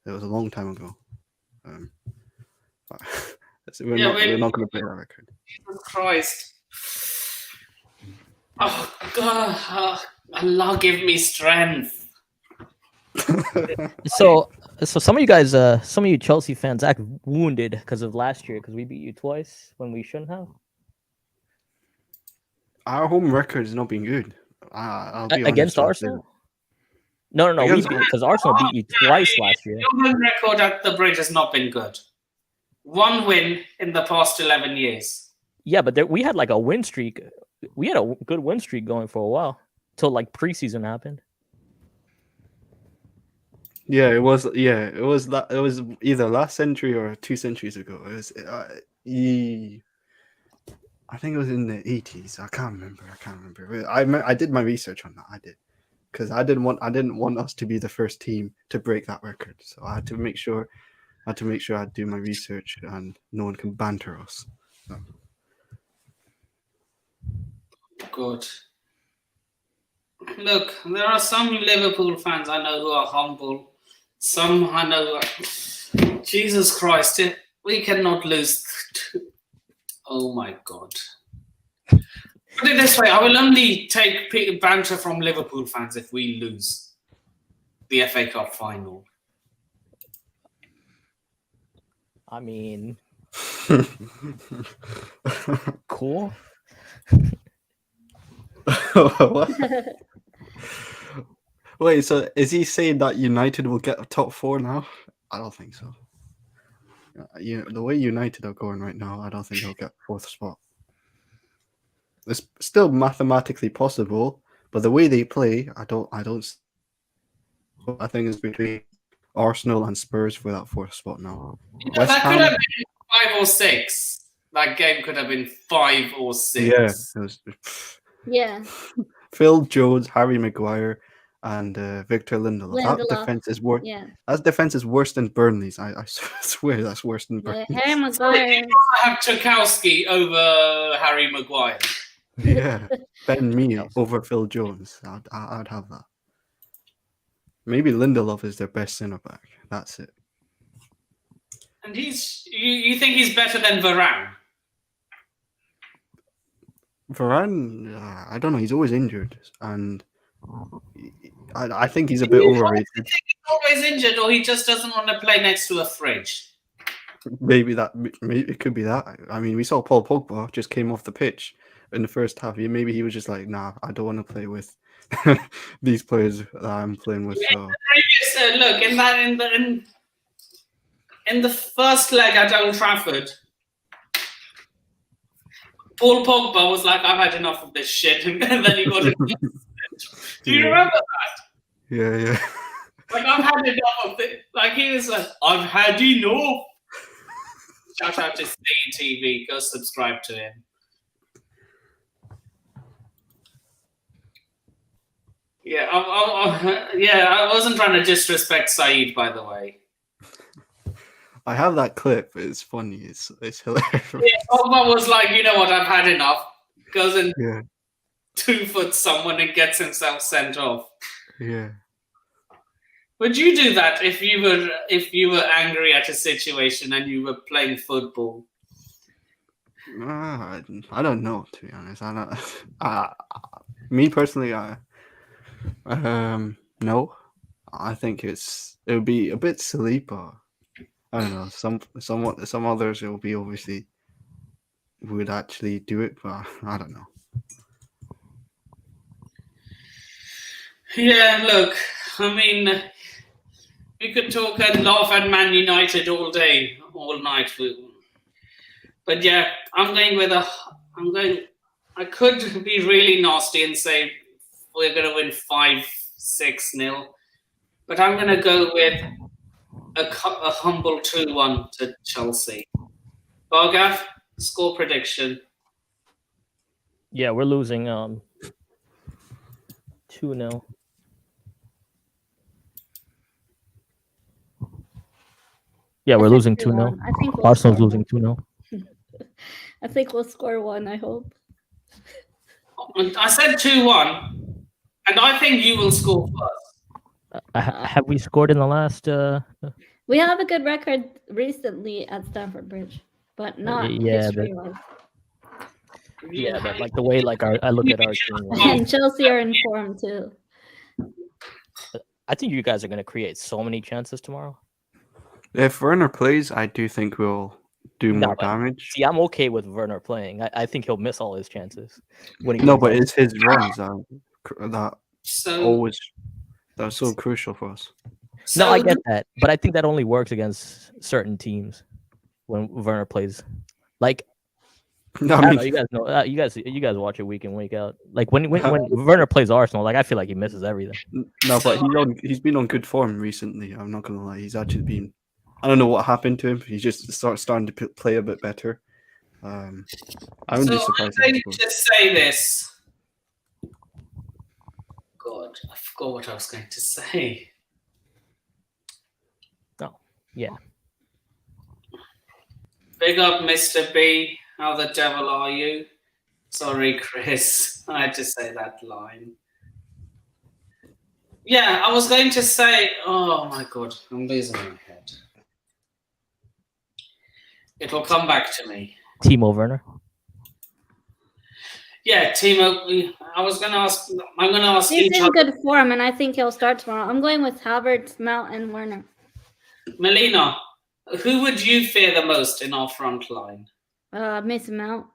It was a long time ago. We're not going to play that record. Jesus Christ. Oh, God. Allah give me strength. So some of you guys, some of you Chelsea fans act wounded because of last year because we beat you twice when we shouldn't have. Our home record has not been good. I'll be against Arsenal. No. Because Arsenal beat you twice last year. Your home record at the Bridge has not been good. 1 win in the past 11 years. Yeah, but we had like a win streak. We had a good win streak going for a while till like preseason happened. Yeah, it was. Yeah, it was either last century or 2 centuries ago. It was. I think it was in the 80s. I can't remember. I did my research on that. I did because I didn't want us to be the first team to break that record. So I had to make sure. I do my research and no one can banter us. So. Good. Look, there are some Liverpool fans I know who are humble. Some I know. Jesus Christ, we cannot lose. Oh my God. Put it this way, I will only take banter from Liverpool fans if we lose the FA Cup final. I mean, cool. What? Wait, so is he saying that United will get a top 4 now? I don't think so. The way United are going right now, I don't think they'll get 4th spot. It's still mathematically possible, but the way they play, I don't. I think it's between Arsenal and Spurs for that 4th spot now. West that could Ham- have been 5 or 6. That game could have been 5 or 6. Yeah, it was Yeah. Phil Jones, Harry Maguire, and Victor Lindelof. That Lindelof. defense is worse. Yeah. That defense is worse than Burnley's. I swear that's worse than Yeah, Burnley's. Harry Maguire. I have Tarkowski over Harry Maguire. Yeah, Ben Mee over Phil Jones. I'd have that. Maybe Lindelof is their best centre back. That's it. And you think he's better than Varane? Varane, I don't know. He's always injured, and I think he's a bit overrated. He's always injured, or he just doesn't want to play next to a fridge. Maybe it could be that. I mean, we saw Paul Pogba just came off the pitch in the first half. Maybe he was just like, nah, I don't want to play with these players that I'm playing with. So Look, in the first leg at Old Trafford, Paul Pogba was like, I've had enough of this shit, and then he got it. Do you remember that? Yeah. Like, I've had enough of it. Like, he was like, I've had enough. Shout out to CTV. Go subscribe to him. Yeah, I wasn't trying to disrespect Saeed, by the way. I have that clip. It's funny. It's hilarious. Yeah, Pogba was like, you know what, I've had enough. Goes and Yeah. 2-foot someone and gets himself sent off. Yeah. Would you do that if you were angry at a situation and you were playing football? I don't know, to be honest. Me personally, no. I think it would be a bit silly, but I don't know. Some others it will be obviously would actually do it, but I don't know. Yeah, look, I mean, we could talk and laugh at Man United all day, all night. But yeah, I could be really nasty and say we're going to win 5-6-0. But I'm going to go with a humble 2-1 to Chelsea. Bargav, score prediction. Yeah, we're losing 2-0. Yeah, we're losing 2-0. I think we'll Arsenal's score losing 2-0. I think we'll score 1, I hope. I said 2-1, and I think you will score first. Have we scored in the last? We have a good record recently at Stamford Bridge, but not history-wise. Yeah, but like the way I look at our team. And Chelsea are in form too. I think you guys are going to create so many chances tomorrow. If Werner plays, I do think we'll do more damage. See, I'm okay with Werner playing. I think he'll miss all his chances. But it's his runs that's so crucial for us. No, I get that, but I think that only works against certain teams when Werner plays. Like, No, I don't know, you guys know. You guys watch it week in, week out. Like when Werner plays Arsenal, like I feel like he misses everything. No, but he's been on good form recently. I'm not gonna lie. He's actually been. I don't know what happened to him. He just starting to play a bit better. I wouldn't be surprised. I'm going to say this. God, I forgot what I was going to say. Oh, yeah. Big up, Mr. B. How the devil are you? Sorry, Chris. I had to say that line. Yeah, I was going to say. Oh my god, I'm losing my head. It'll come back to me. Timo Werner. Yeah, Timo. I was going to ask. I'm going to ask He's each in other. good form, and I think he'll start tomorrow. I'm going with Havertz, Mount, and Werner. Melina, who would you fear the most in our front line? Mason Mount.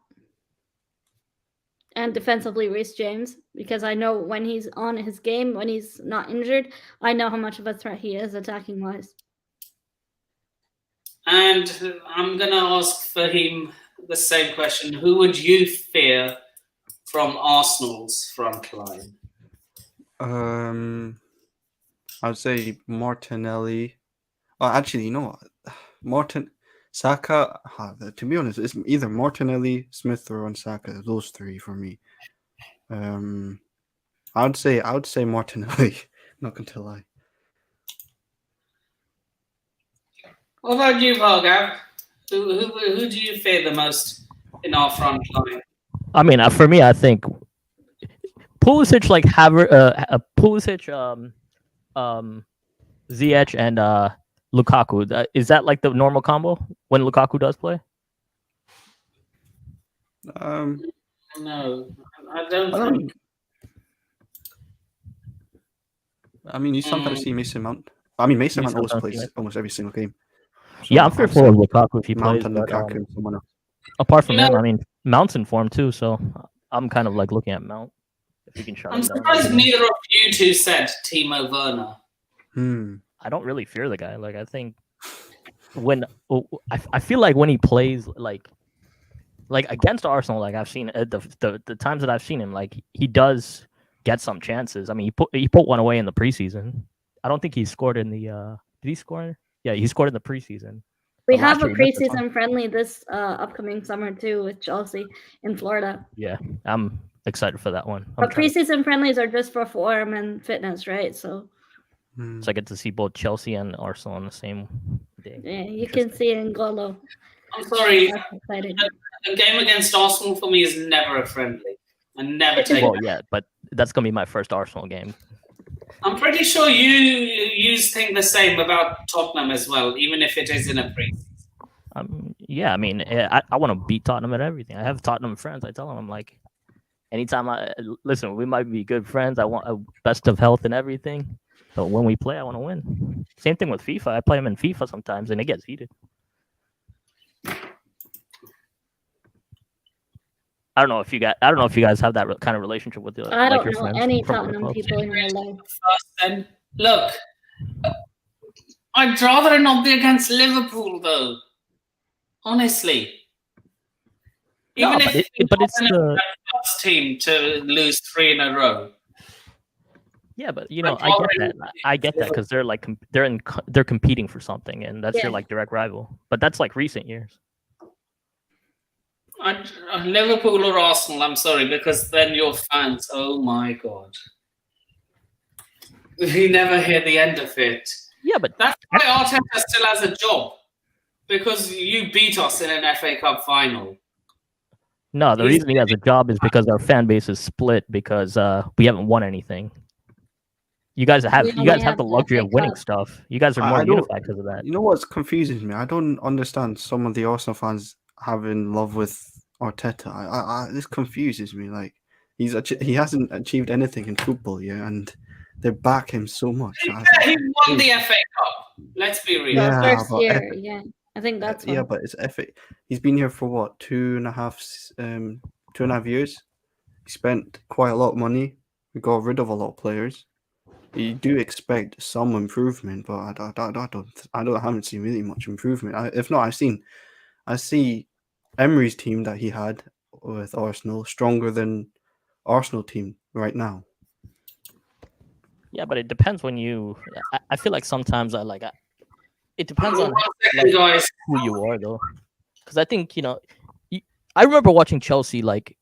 And defensively, Reece James, because I know when he's on his game, when he's not injured, I know how much of a threat he is attacking wise. And I'm going to ask for him the same question. Who would you fear from Arsenal's front line? I would say Martinelli. Oh, actually, you know what? Saka. To be honest, it's either Martinelli, Smith, or Saka. Those three for me. I would say Martinelli. Not going to lie. What about you, Vargav? Who do you fear the most in our front line? I mean, for me, I think Pulisic, like Pulisic, Ziyech, and Lukaku. Is that like the normal combo when Lukaku does play? No, I don't think. I mean, you sometimes see Mason Mount. I mean, Mason Mount always sometimes see plays it. almost every single game. So Yeah, I'm fearful of Lukaku if he Mount plays. and But, Lukaku and someone else. apart from You him, know- I mean, Mount's in form too, so I'm kind of like looking at Mount if he can shut I'm him down. surprised neither of you two said Timo Werner. I don't really fear the guy. Like, I think when I feel like when he plays like against Arsenal, like I've seen the times that I've seen him, like he does get some chances. I mean, he put one away in the preseason. I don't think he scored in the. Did he score? Yeah, he scored in the preseason. We But last have a year he missed a ton. preseason friendly this upcoming summer too with Chelsea in Florida. Yeah, I'm excited for that one. But preseason friendlies are just for form and fitness, right? So I get to see both Chelsea and Arsenal on the same day. yeah, you can see N'Golo. I'm sorry. That's exciting. A game against Arsenal for me is never a friendly. I never take. Well, yeah, but that's gonna be my first Arsenal game. I'm pretty sure you think the same about Tottenham as well, even if it is in a pre-season. Yeah, I mean, I want to beat Tottenham at everything. I have Tottenham friends. I tell them, I'm like, anytime listen, we might be good friends. I want a best of health and everything. But when we play, I want to win. Same thing with FIFA. I play them in FIFA sometimes, and it gets heated. I don't know if you guys have that kind of relationship with the. I like don't your know friends any from other Tottenham clubs. people in real life. Then look, I'd rather it not be against Liverpool, though. Honestly, even No, if but it's the first team to lose 3 in a row. yeah, but you know, I get that because they're like they're competing for something, and that's your like direct rival. But that's like recent years. Liverpool or Arsenal, I'm sorry, because then your fans, oh my god. We never hear the end of it. Yeah, but that's why Arteta still has a job. Because you beat us in an FA Cup final. No, the reason he has a job is because our fan base is split because we haven't won anything. You guys have the luxury of winning stuff. You guys are more unified because of that. You know what confuses me? I don't understand some of the Arsenal fans having love with Arteta. This confuses me. Like he hasn't achieved anything in football yet, and they back him so much. He won the FA Cup. Let's be real. Yeah, first year. Yeah, I think that's yeah, but it's FA. He's been here for what 2.5 years. He spent quite a lot of money. We got rid of a lot of players. You do expect some improvement, but I haven't seen really much improvement. If not, I see Emery's team that he had with Arsenal stronger than Arsenal team right now. Yeah, but it depends when you. I feel like sometimes it depends on who you are though, because I think I remember watching Chelsea like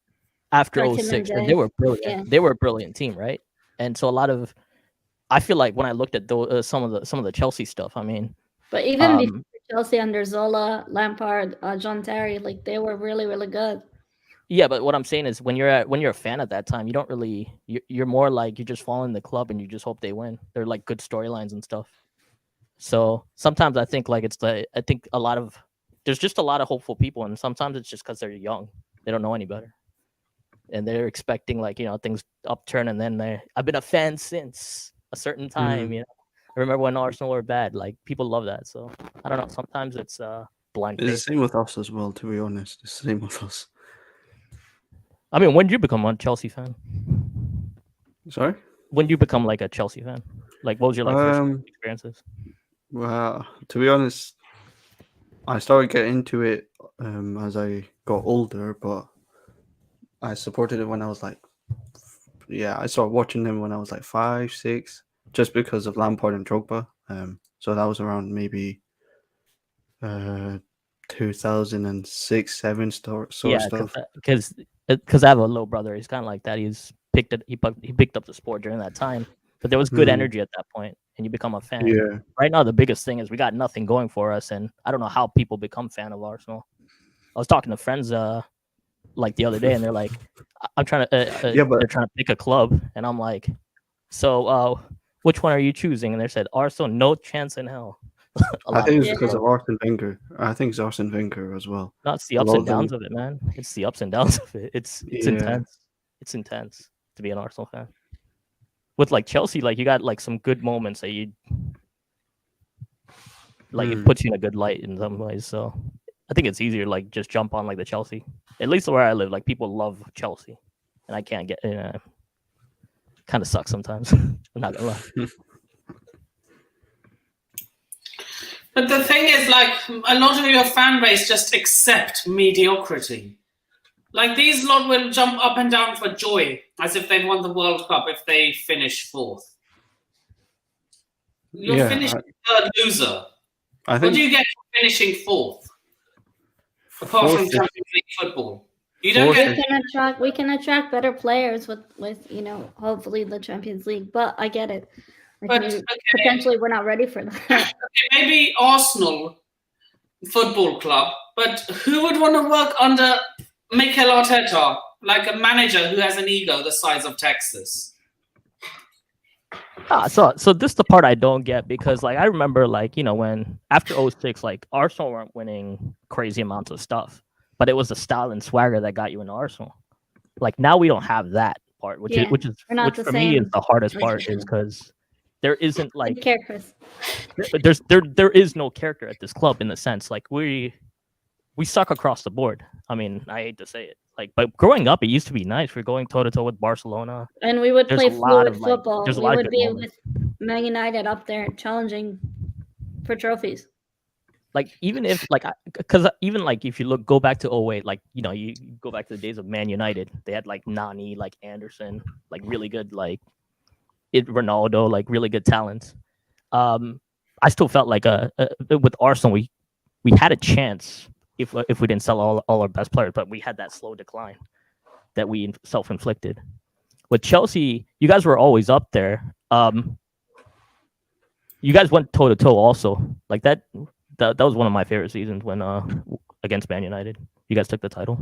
after 2006, and they were brilliant. Yeah. They were a brilliant team, right? And so I feel like when I looked at some of the Chelsea stuff, I mean, but even before Chelsea under Zola, Lampard, John Terry, like they were really, really good. Yeah, but what I'm saying is when you're a fan at that time, you don't really you're more like you just fall in the club and you just hope they win. They're like good storylines and stuff. So sometimes I think like I think there's just a lot of hopeful people, and sometimes it's just because they're young, they don't know any better, and they're expecting like things upturn, and then I've been a fan since a certain time. Mm. I remember when Arsenal were bad, like people love that. So I don't know. Sometimes it's blind It's the faith. same with us as well, to be honest. It's the same with us. I mean, when did you become a Chelsea fan? Sorry? When did you become like a Chelsea fan? Like, what was your like first experiences? Well, to be honest, I started getting into it as I got older, but I supported it when I was like, I started watching them when I was like 5, 6, just because of Lampard and Drogba. So that was around maybe 2006, 7 sort of stuff. Because I have a little brother. He's kind of like that. He picked up the sport during that time, but there was good energy at that point, and you become a fan. Yeah. Right now, the biggest thing is we got nothing going for us, and I don't know how people become fan of Arsenal. I was talking to friends like the other day, and they're like, "I'm trying to." They're trying to pick a club, and I'm like, "So, which one are you choosing?" And they said, "Arsenal, no chance in hell." I think it's because of Arsene Wenger. I think it's Arsene Wenger as well. No, it's the ups and downs of it, man. It's the ups and downs of it. It's intense. It's intense to be an Arsenal fan. With like Chelsea, like you got like some good moments that you like. It puts you in a good light in some ways. So I think it's easier like just jump on like the Chelsea. At least where I live, like people love Chelsea, and I can't get. Kind of sucks sometimes. I'm not gonna lie. But the thing is, like, a lot of your fan base just accept mediocrity. Like, these lot will jump up and down for joy as if they won the World Cup if they finish 4th. You're finishing 3rd loser. What do you get for finishing 4th? Apart from Champions League football. You don't get... We can attract better players with hopefully the Champions League, but I get it. Potentially we're not ready for that. Maybe Arsenal Football Club, but who would want to work under Mikel Arteta, like a manager who has an ego the size of Texas? So this is the part I don't get, because like I remember like when after 06, like Arsenal weren't winning crazy amounts of stuff, but it was the style and swagger that got you into Arsenal. Like now we don't have that part, which for me is the hardest part, is because there isn't like characters. There is no character at this club, in the sense like we suck across the board. I mean, I hate to say it, like, but growing up, it used to be nice. We're going toe to toe with Barcelona, and we would play fluid football. We would be with Man United up there challenging for trophies. Like even if like, because even like if you go back to 08, like you go back to the days of Man United, they had like Nani, like Anderson, like really good, like Ronaldo, like really good talents. I still felt like with Arsenal we had a chance if we didn't sell all our best players, but we had that slow decline that we self-inflicted. With Chelsea, you guys were always up there. You guys went toe to toe also, like that was one of my favorite seasons when against Man United. You guys took the title.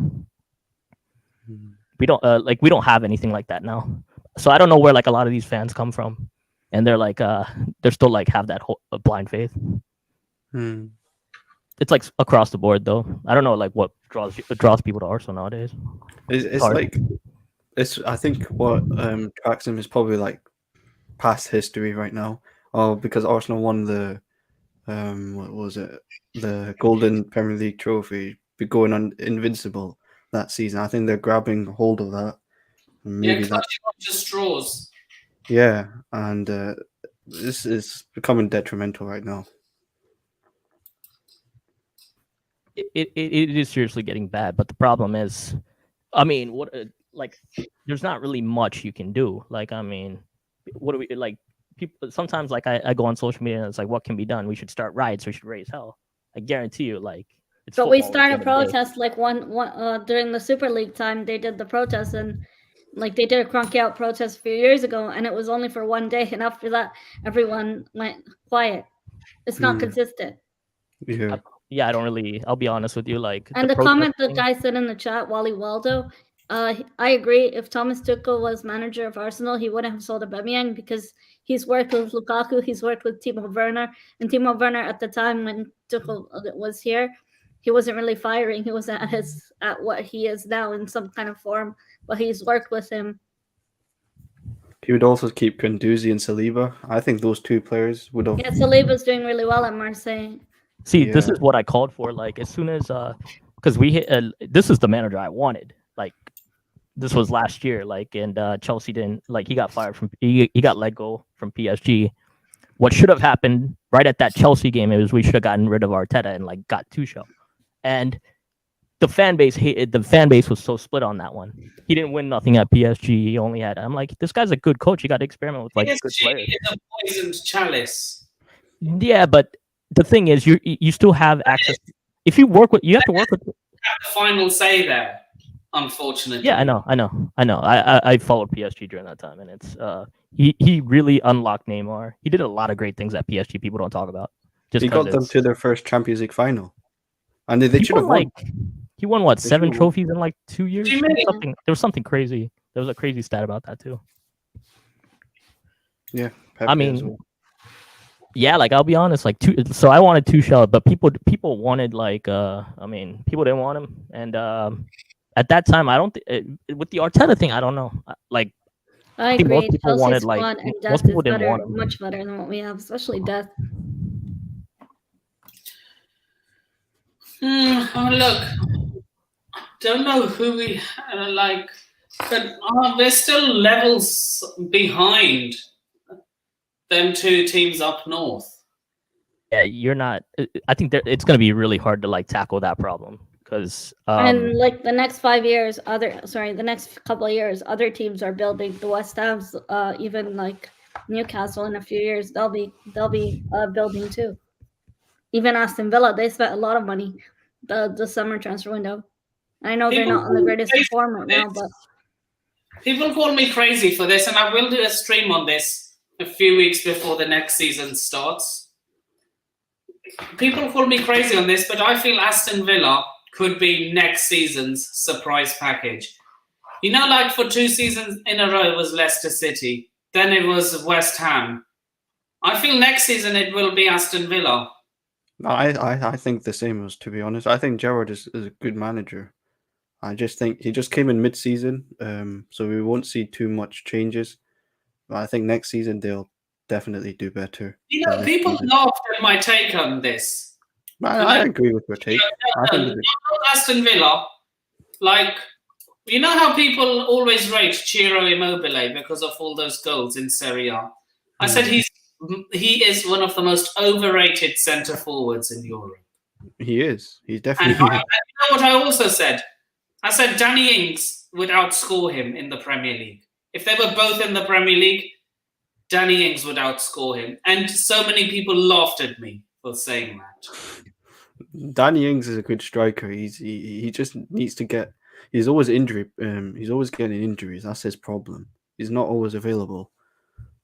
We don't have anything like that now. So I don't know where like a lot of these fans come from, and they're like they're still like have that blind faith. It's like across the board though. I don't know like what draws people to Arsenal nowadays. I think what tracks them is probably like past history right now. Because Arsenal won the what was it? The Golden Premier League trophy, going on invincible that season. I think they're grabbing hold of that. Maybe that's just straws. Yeah, and this is becoming detrimental right now. It is seriously getting bad, but the problem is, I mean, there's not really much you can do. Like, I mean, what do we like? People sometimes like I go on social media and it's like, what can be done? We should start riots. We should raise hell. I guarantee you, like. But we started protests like one during the Super League time. They did the protests, and like they did a crunk out protest a few years ago, and it was only for one day, and after that everyone went quiet. It's not consistent. Yeah. yeah, I don't really. I'll be honest with you. Like And the protest comment the thing- guy said in the chat, Wally Waldo, I agree. If Thomas Tuchel was manager of Arsenal, he wouldn't have sold Aubameyang because he's worked with Lukaku, he's worked with Timo Werner, and Timo Werner at the time when Tuchel was here, he wasn't really firing. He was at what he is now in some kind of form, but he's worked with him. He would also keep Guendouzi and Saliba. I think those two players would have. Yeah, Saliba's doing really well at Marseille. See, this Yeah. is what I called for. Like as soon as because we hit, this is the manager I wanted. Like this was last year. Like and Chelsea didn't like he got fired from he got let go from PSG. What should have happened right at that Chelsea game is we should have gotten rid of Arteta and like got Tuchel. And the fan base hated. The fan base was so split on that one. He didn't win nothing at PSG. He only had. I'm like, this guy's a good coach. You got to experiment with like good players. PSG is a poisoned chalice. Yeah, but the thing is, you still have access. If you work with, you have to work with. Have the final say there, unfortunately. Yeah, I know. I followed PSG during that time, and it's he really unlocked Neymar. He did a lot of great things at PSG. People don't talk about. He got them to their first Champions League final, and they should have won. He won what, They 7 should've won. trophies in like 2 years? What do you mean? There was something crazy. There was a crazy stat about that too. Yeah, I Pepe mean, as well. yeah, like I'll be honest, like so I wanted Tuchel, but people wanted like I mean, people didn't want him, and at that time I don't with the Arteta thing, I don't know. Like I think most agree. people wanted, Chelsea's like, squad and most depth is people didn't better, want him. much better than what we have, especially depth. Oh, look, don't know who we like, but we're still levels behind them two teams up north. Yeah, you're not. I think it's going to be really hard to like tackle that problem because And like the next 5 years, the next couple of years, other teams are building. The West Ham's, even like Newcastle in a few years, they'll be building too. Even Aston Villa, they spent a lot of money the summer transfer window. I know they're not on the greatest form right now, but people call me crazy for this, and I will do a stream on this a few weeks before the next season starts. People call me crazy on this, but I feel Aston Villa could be next season's surprise package. You know, like for 2 seasons in a row it was Leicester City, then it was West Ham. I feel next season it will be Aston Villa. I think the same as, to be honest. I think Gerrard is a good manager. I just think he just came in mid-season, so we won't see too much changes. But I think next season they'll definitely do better. You know, people laughed at my take on this. I agree with your take. I think not Aston Villa. Like, you know how people always rate Ciro Immobile because of all those goals in Serie A? I said he is one of the most overrated centre forwards in Europe. he is. He's And definitely. you know what I also said? I said Danny Ings would outscore him in the Premier League. If they were both in the Premier League, Danny Ings would outscore him. And so many people laughed at me for saying that. Danny Ings is a good striker. He just needs to get. He's always injury. He's always getting injuries. That's his problem. He's not always available.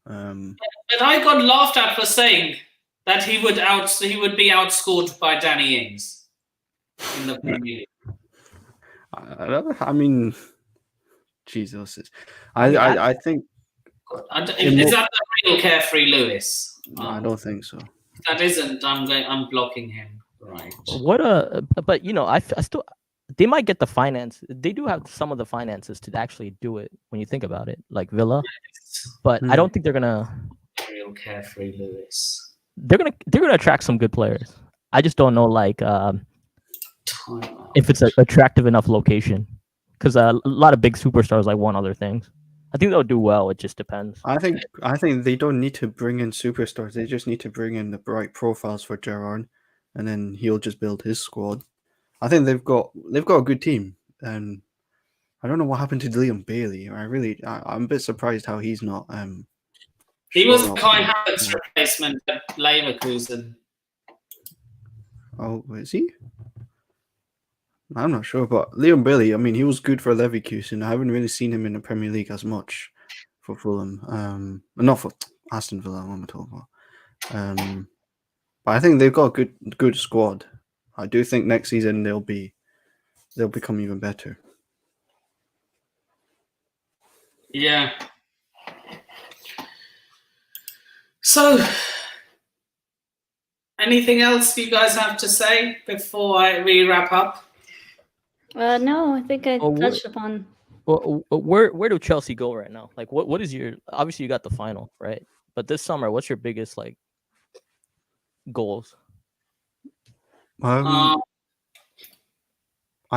But I got laughed at for saying that he would be outscored by Danny Ings in the Premier League. I mean, Jesus. I think. Is that the real Carefree Lewis? I don't think so. If that isn't, I'm blocking him. Right. But you know, I still. They might get the finance. They do have some of the finances to actually do it when you think about it, like Villa. But I don't think they're gonna. Real Carefree Lewis. They're gonna attract some good players. I just don't know, like, if it's an attractive enough location, because a lot of big superstars like want other things. I think they'll do well. It just depends. I think they don't need to bring in superstars. They just need to bring in the right profiles for Gerrard, and then he'll just build his squad. I think they've got a good team, and I don't know what happened to Liam Bailey. I'm a bit surprised how he's not. He was Kai Havertz's replacement at Leverkusen. Oh, is he? I'm not sure, but Liam Bailey, I mean, he was good for Leverkusen. I haven't really seen him in the Premier League as much for Fulham. Not for Aston Villa, what am I talking about? But I think they've got a good squad. I do think next season they'll become even better. Yeah. So, anything else you guys have to say before we wrap up? No, I think I Oh, touched upon. Well, where do Chelsea go right now? Like, what is your, obviously you got the final, right? But this summer, what's your biggest like goals? I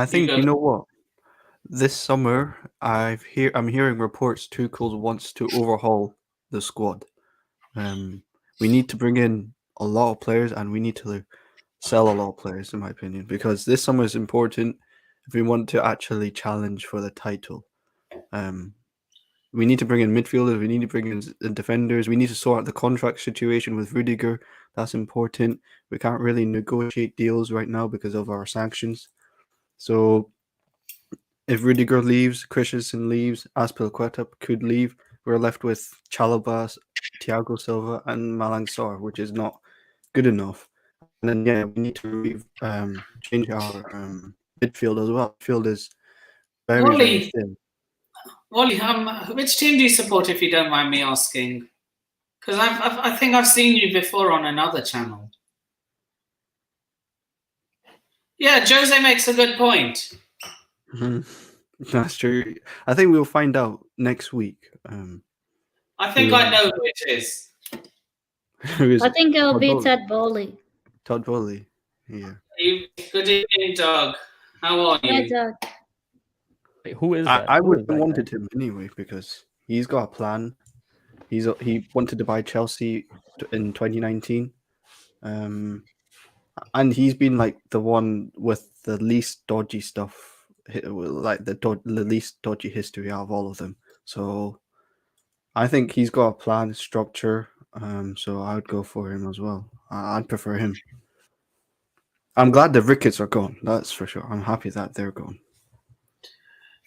think go. you know what. This summer, I'm hearing reports Tuchel wants to overhaul the squad. We need to bring in a lot of players, and we need to sell a lot of players, in my opinion, because this summer is important if we want to actually challenge for the title. We need to bring in midfielders. We need to bring in defenders. We need to sort out the contract situation with Rudiger. That's important. We can't really negotiate deals right now because of our sanctions. So if Rudiger leaves, Christensen leaves, Aspilicueta could leave, we're left with Chalobah, Thiago Silva, and Malang Sarr, which is not good enough. And then we need to change our midfield as well. Midfield is very, very Wally, thin. Wally, which team do you support, if you don't mind me asking? Because I think I've seen you before on another channel. Yeah, Jose makes a good point. That's true. I think we'll find out next week. I think I know who it is. I think it'll be Bowley. Ted Bowley. Todd Bowley. Yeah. Good evening, Doug. How are Yeah, you? Doug. Wait, who is that? I Who would is have that wanted guy? him anyway because he's got a plan. He wanted to buy Chelsea in 2019, and he's been like the one with the least dodgy stuff, like the least dodgy history out of all of them. So I think he's got a plan, structure. So I would go for him as well. I'd prefer him. I'm glad the Ricketts are gone. That's for sure. I'm happy that they're gone.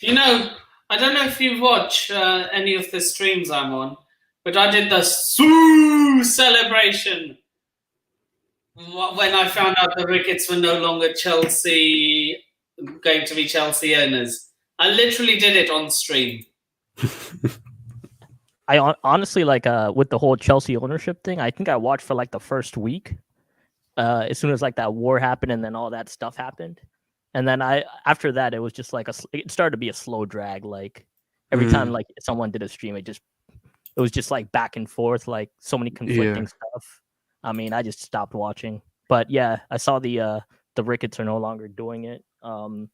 You know, I don't know if you watch any of the streams I'm on, but I did the Sue celebration when I found out the Ricketts were no longer going to be Chelsea owners. I literally did it on stream. I honestly like with the whole Chelsea ownership thing. I think I watched for like the first week. As soon as like that war happened and then all that stuff happened, and then after that it was just like it started to be a slow drag. Like every time like someone did a stream, it was just like back and forth, like so many conflicting stuff. I mean, I just stopped watching. But yeah, I saw the Ricketts are no longer doing it. Who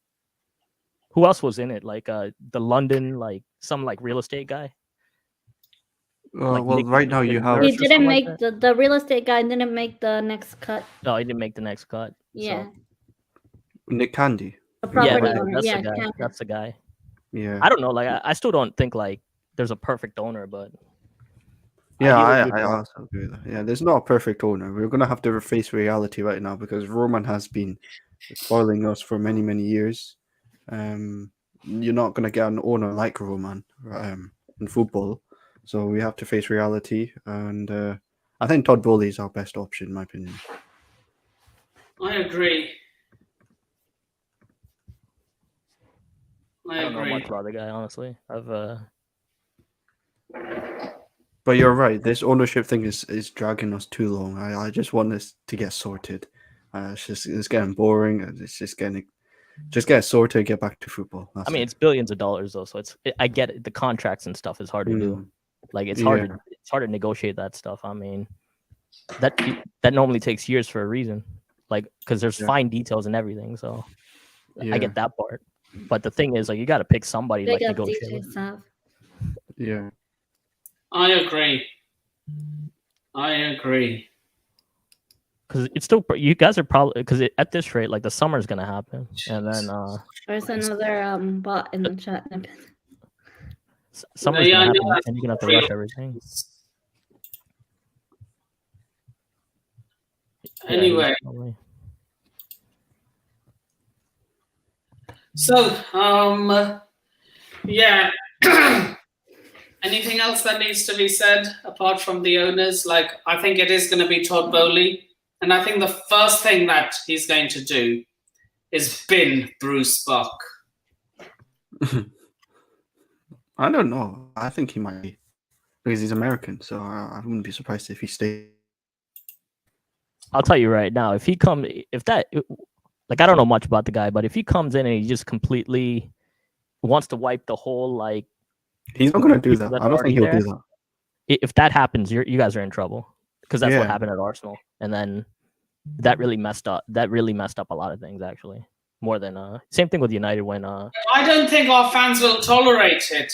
else was in it? Like the London, like some like real estate guy. Like well, right now you have. He didn't make the real estate guy didn't make the next cut. No, he didn't make the next cut. Yeah. So. Nick Candy. The property Yeah, owner. that's Yeah, the guy. Canada. That's the guy. Yeah. I don't know. Like, I still don't think like there's a perfect owner, but yeah, ideally I also agree with that. Yeah, there's not a perfect owner. We're gonna have to face reality right now because Roman has been spoiling us for many, many years. You're not gonna get an owner like Roman in football, so we have to face reality. And I think Todd Bowley is our best option, in my opinion. I agree. I don't know much about the guy, honestly. But you're right. This ownership thing is dragging us too long. I just want this to get sorted. It's getting boring. It's just get sorted. Get back to football. I mean, it's billions of dollars though, so I get it. The contracts and stuff is hard to do. Like it's hard to negotiate that stuff. I mean, that normally takes years for a reason. Like because there's fine details and everything. So I get that part. But the thing is, like, you got to pick somebody like negotiate. Yeah. I agree. Because it's still, you guys are probably, because at this rate, like the summer's gonna happen, and then there's another bot in the chat. Summer's gonna happen, and you're gonna have to rush everything. Anyway, so yeah. Anything else that needs to be said apart from the owners? Like, I think it is going to be Todd Bowley And I think the first thing that he's going to do is bin Bruce Buck. I don't know. I think he might be, because he's American, so I wouldn't be surprised if he stayed. I'll tell you right now, if that, like, I don't know much about the guy, but if he comes in and he just completely wants to wipe the whole, like, he's not going to do people that. that I are don't think he'll already do that. if that happens, you guys are in trouble, because that's what Yeah. happened at Arsenal, and then that really messed up a lot of things, actually, more than same thing with United when I don't think our fans will tolerate it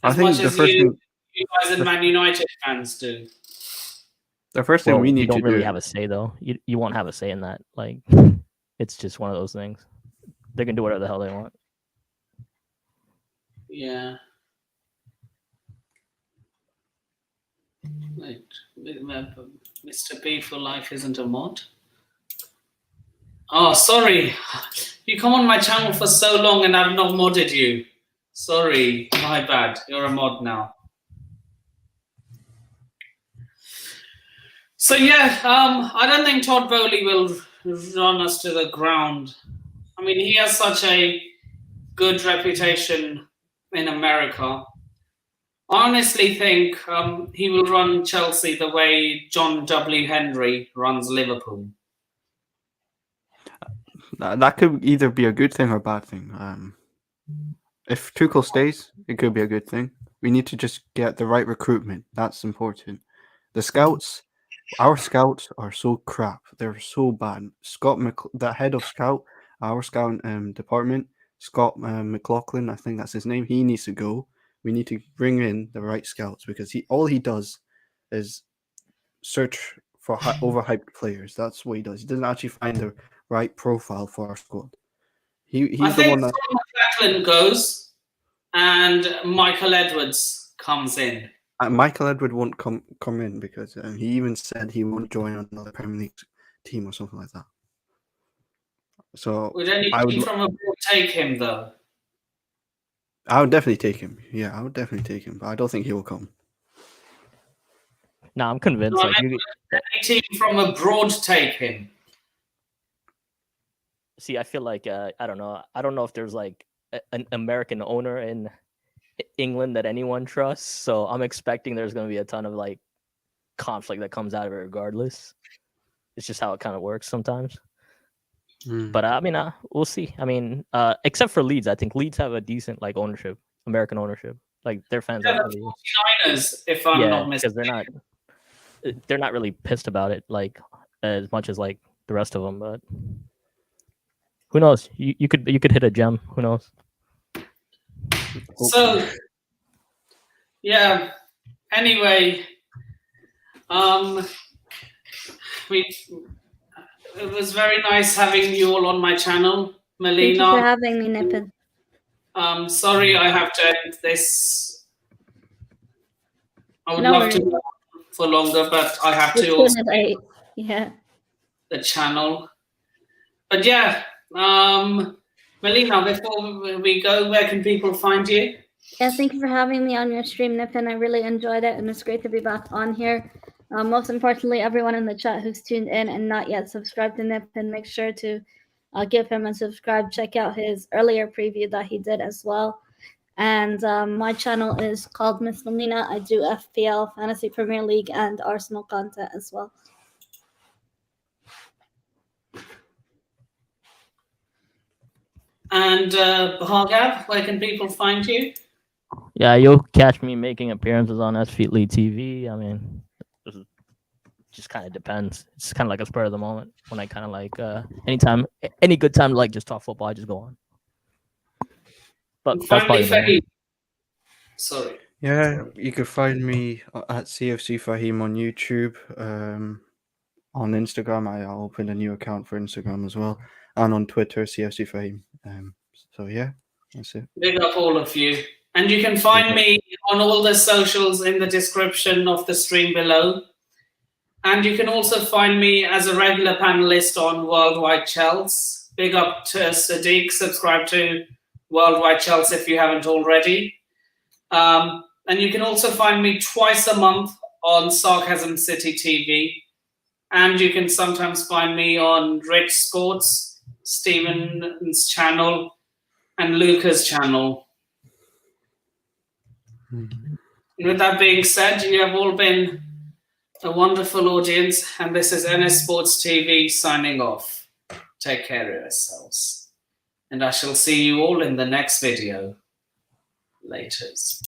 I as think much the as first you thing, guys and Man United fans do. the first thing well, we need don't to really do. have a say though. You won't have a say in that. Like, it's just one of those things. They can do whatever the hell they want. Yeah. Wait, Mr. B for life isn't a mod? Oh, sorry. You come on my channel for so long and I've not modded you. Sorry, my bad. You're a mod now. So yeah, I don't think Todd Bowley will run us to the ground. I mean, he has such a good reputation in America. I honestly think he will run Chelsea the way John W. Henry runs Liverpool. That could either be a good thing or a bad thing. If Tuchel stays, it could be a good thing. We need to just get the right recruitment. That's important. The scouts, our scouts are so crap. They're so bad. The head of scout, our scout department, Scott McLaughlin, I think that's his name. He needs to go. We need to bring in the right scouts, because all he does is search for overhyped players. That's what he does. He doesn't actually find the right profile for our squad. He's I the think one that Scott McLaughlin goes and Michael Edwards comes in. Michael Edward won't come in, because he even said he won't join another Premier League team or something like that. So Would any team from abroad take him though? I would definitely take him. Yeah, I would definitely take him, but I don't think he will come. No, I'm convinced. No, Like, any team from abroad take him? see, I feel like I don't know. I don't know if there's like an American owner in England that anyone trusts. So I'm expecting there's going to be a ton of like conflict that comes out of it, regardless. It's just how it kind of works sometimes. But I mean, we'll see. I mean, except for Leeds, I think Leeds have a decent like ownership, American ownership. Like, their fans aren't really, 49ers, if I'm not mistaken. because they're not really pissed about it like as much as like the rest of them. But who knows? You could hit a gem. Who knows? So yeah. Anyway, it was very nice having you all on my channel, Melina. Thank you for having me, Nippon. Sorry, I have to end this. I would No love worries. to go for longer, but I have It's to also kinda late. Yeah. the channel. But yeah, Melina, before we go, where can people find you? Yeah, thank you for having me on your stream, Nippon. I really enjoyed it, and it's great to be back on here. Most importantly, everyone in the chat who's tuned in and not yet subscribed to Nippon, make sure to give him a subscribe. Check out his earlier preview that he did as well. And my channel is called Miss Melina. I do FPL, Fantasy Premier League, and Arsenal content as well. And Bhargav, where can people find you? Yeah, you'll catch me making appearances on SFeetly TV. I mean, it just kind of depends. It's kind of like a spur of the moment when I kind of like anytime, any good time to like just talk football, I just go on. But that's probably the one. Sorry. Yeah, you can find me at CFC Fahim on YouTube. On Instagram, I'll open a new account for Instagram as well, and on Twitter, CFC Fahim. So yeah, that's it. Big up all of you. And you can find me on all the socials in the description of the stream below. And you can also find me as a regular panelist on Worldwide Chels. Big up to Sadiq. Subscribe to Worldwide Chels if you haven't already. And you can also find me twice a month on Sarcasm City TV. And you can sometimes find me on Rich Sports, Steven's channel, and Luca's channel. And with that being said, you have all been a wonderful audience, and this is NS Sports TV signing off. Take care of yourselves. And I shall see you all in the next video. Laters.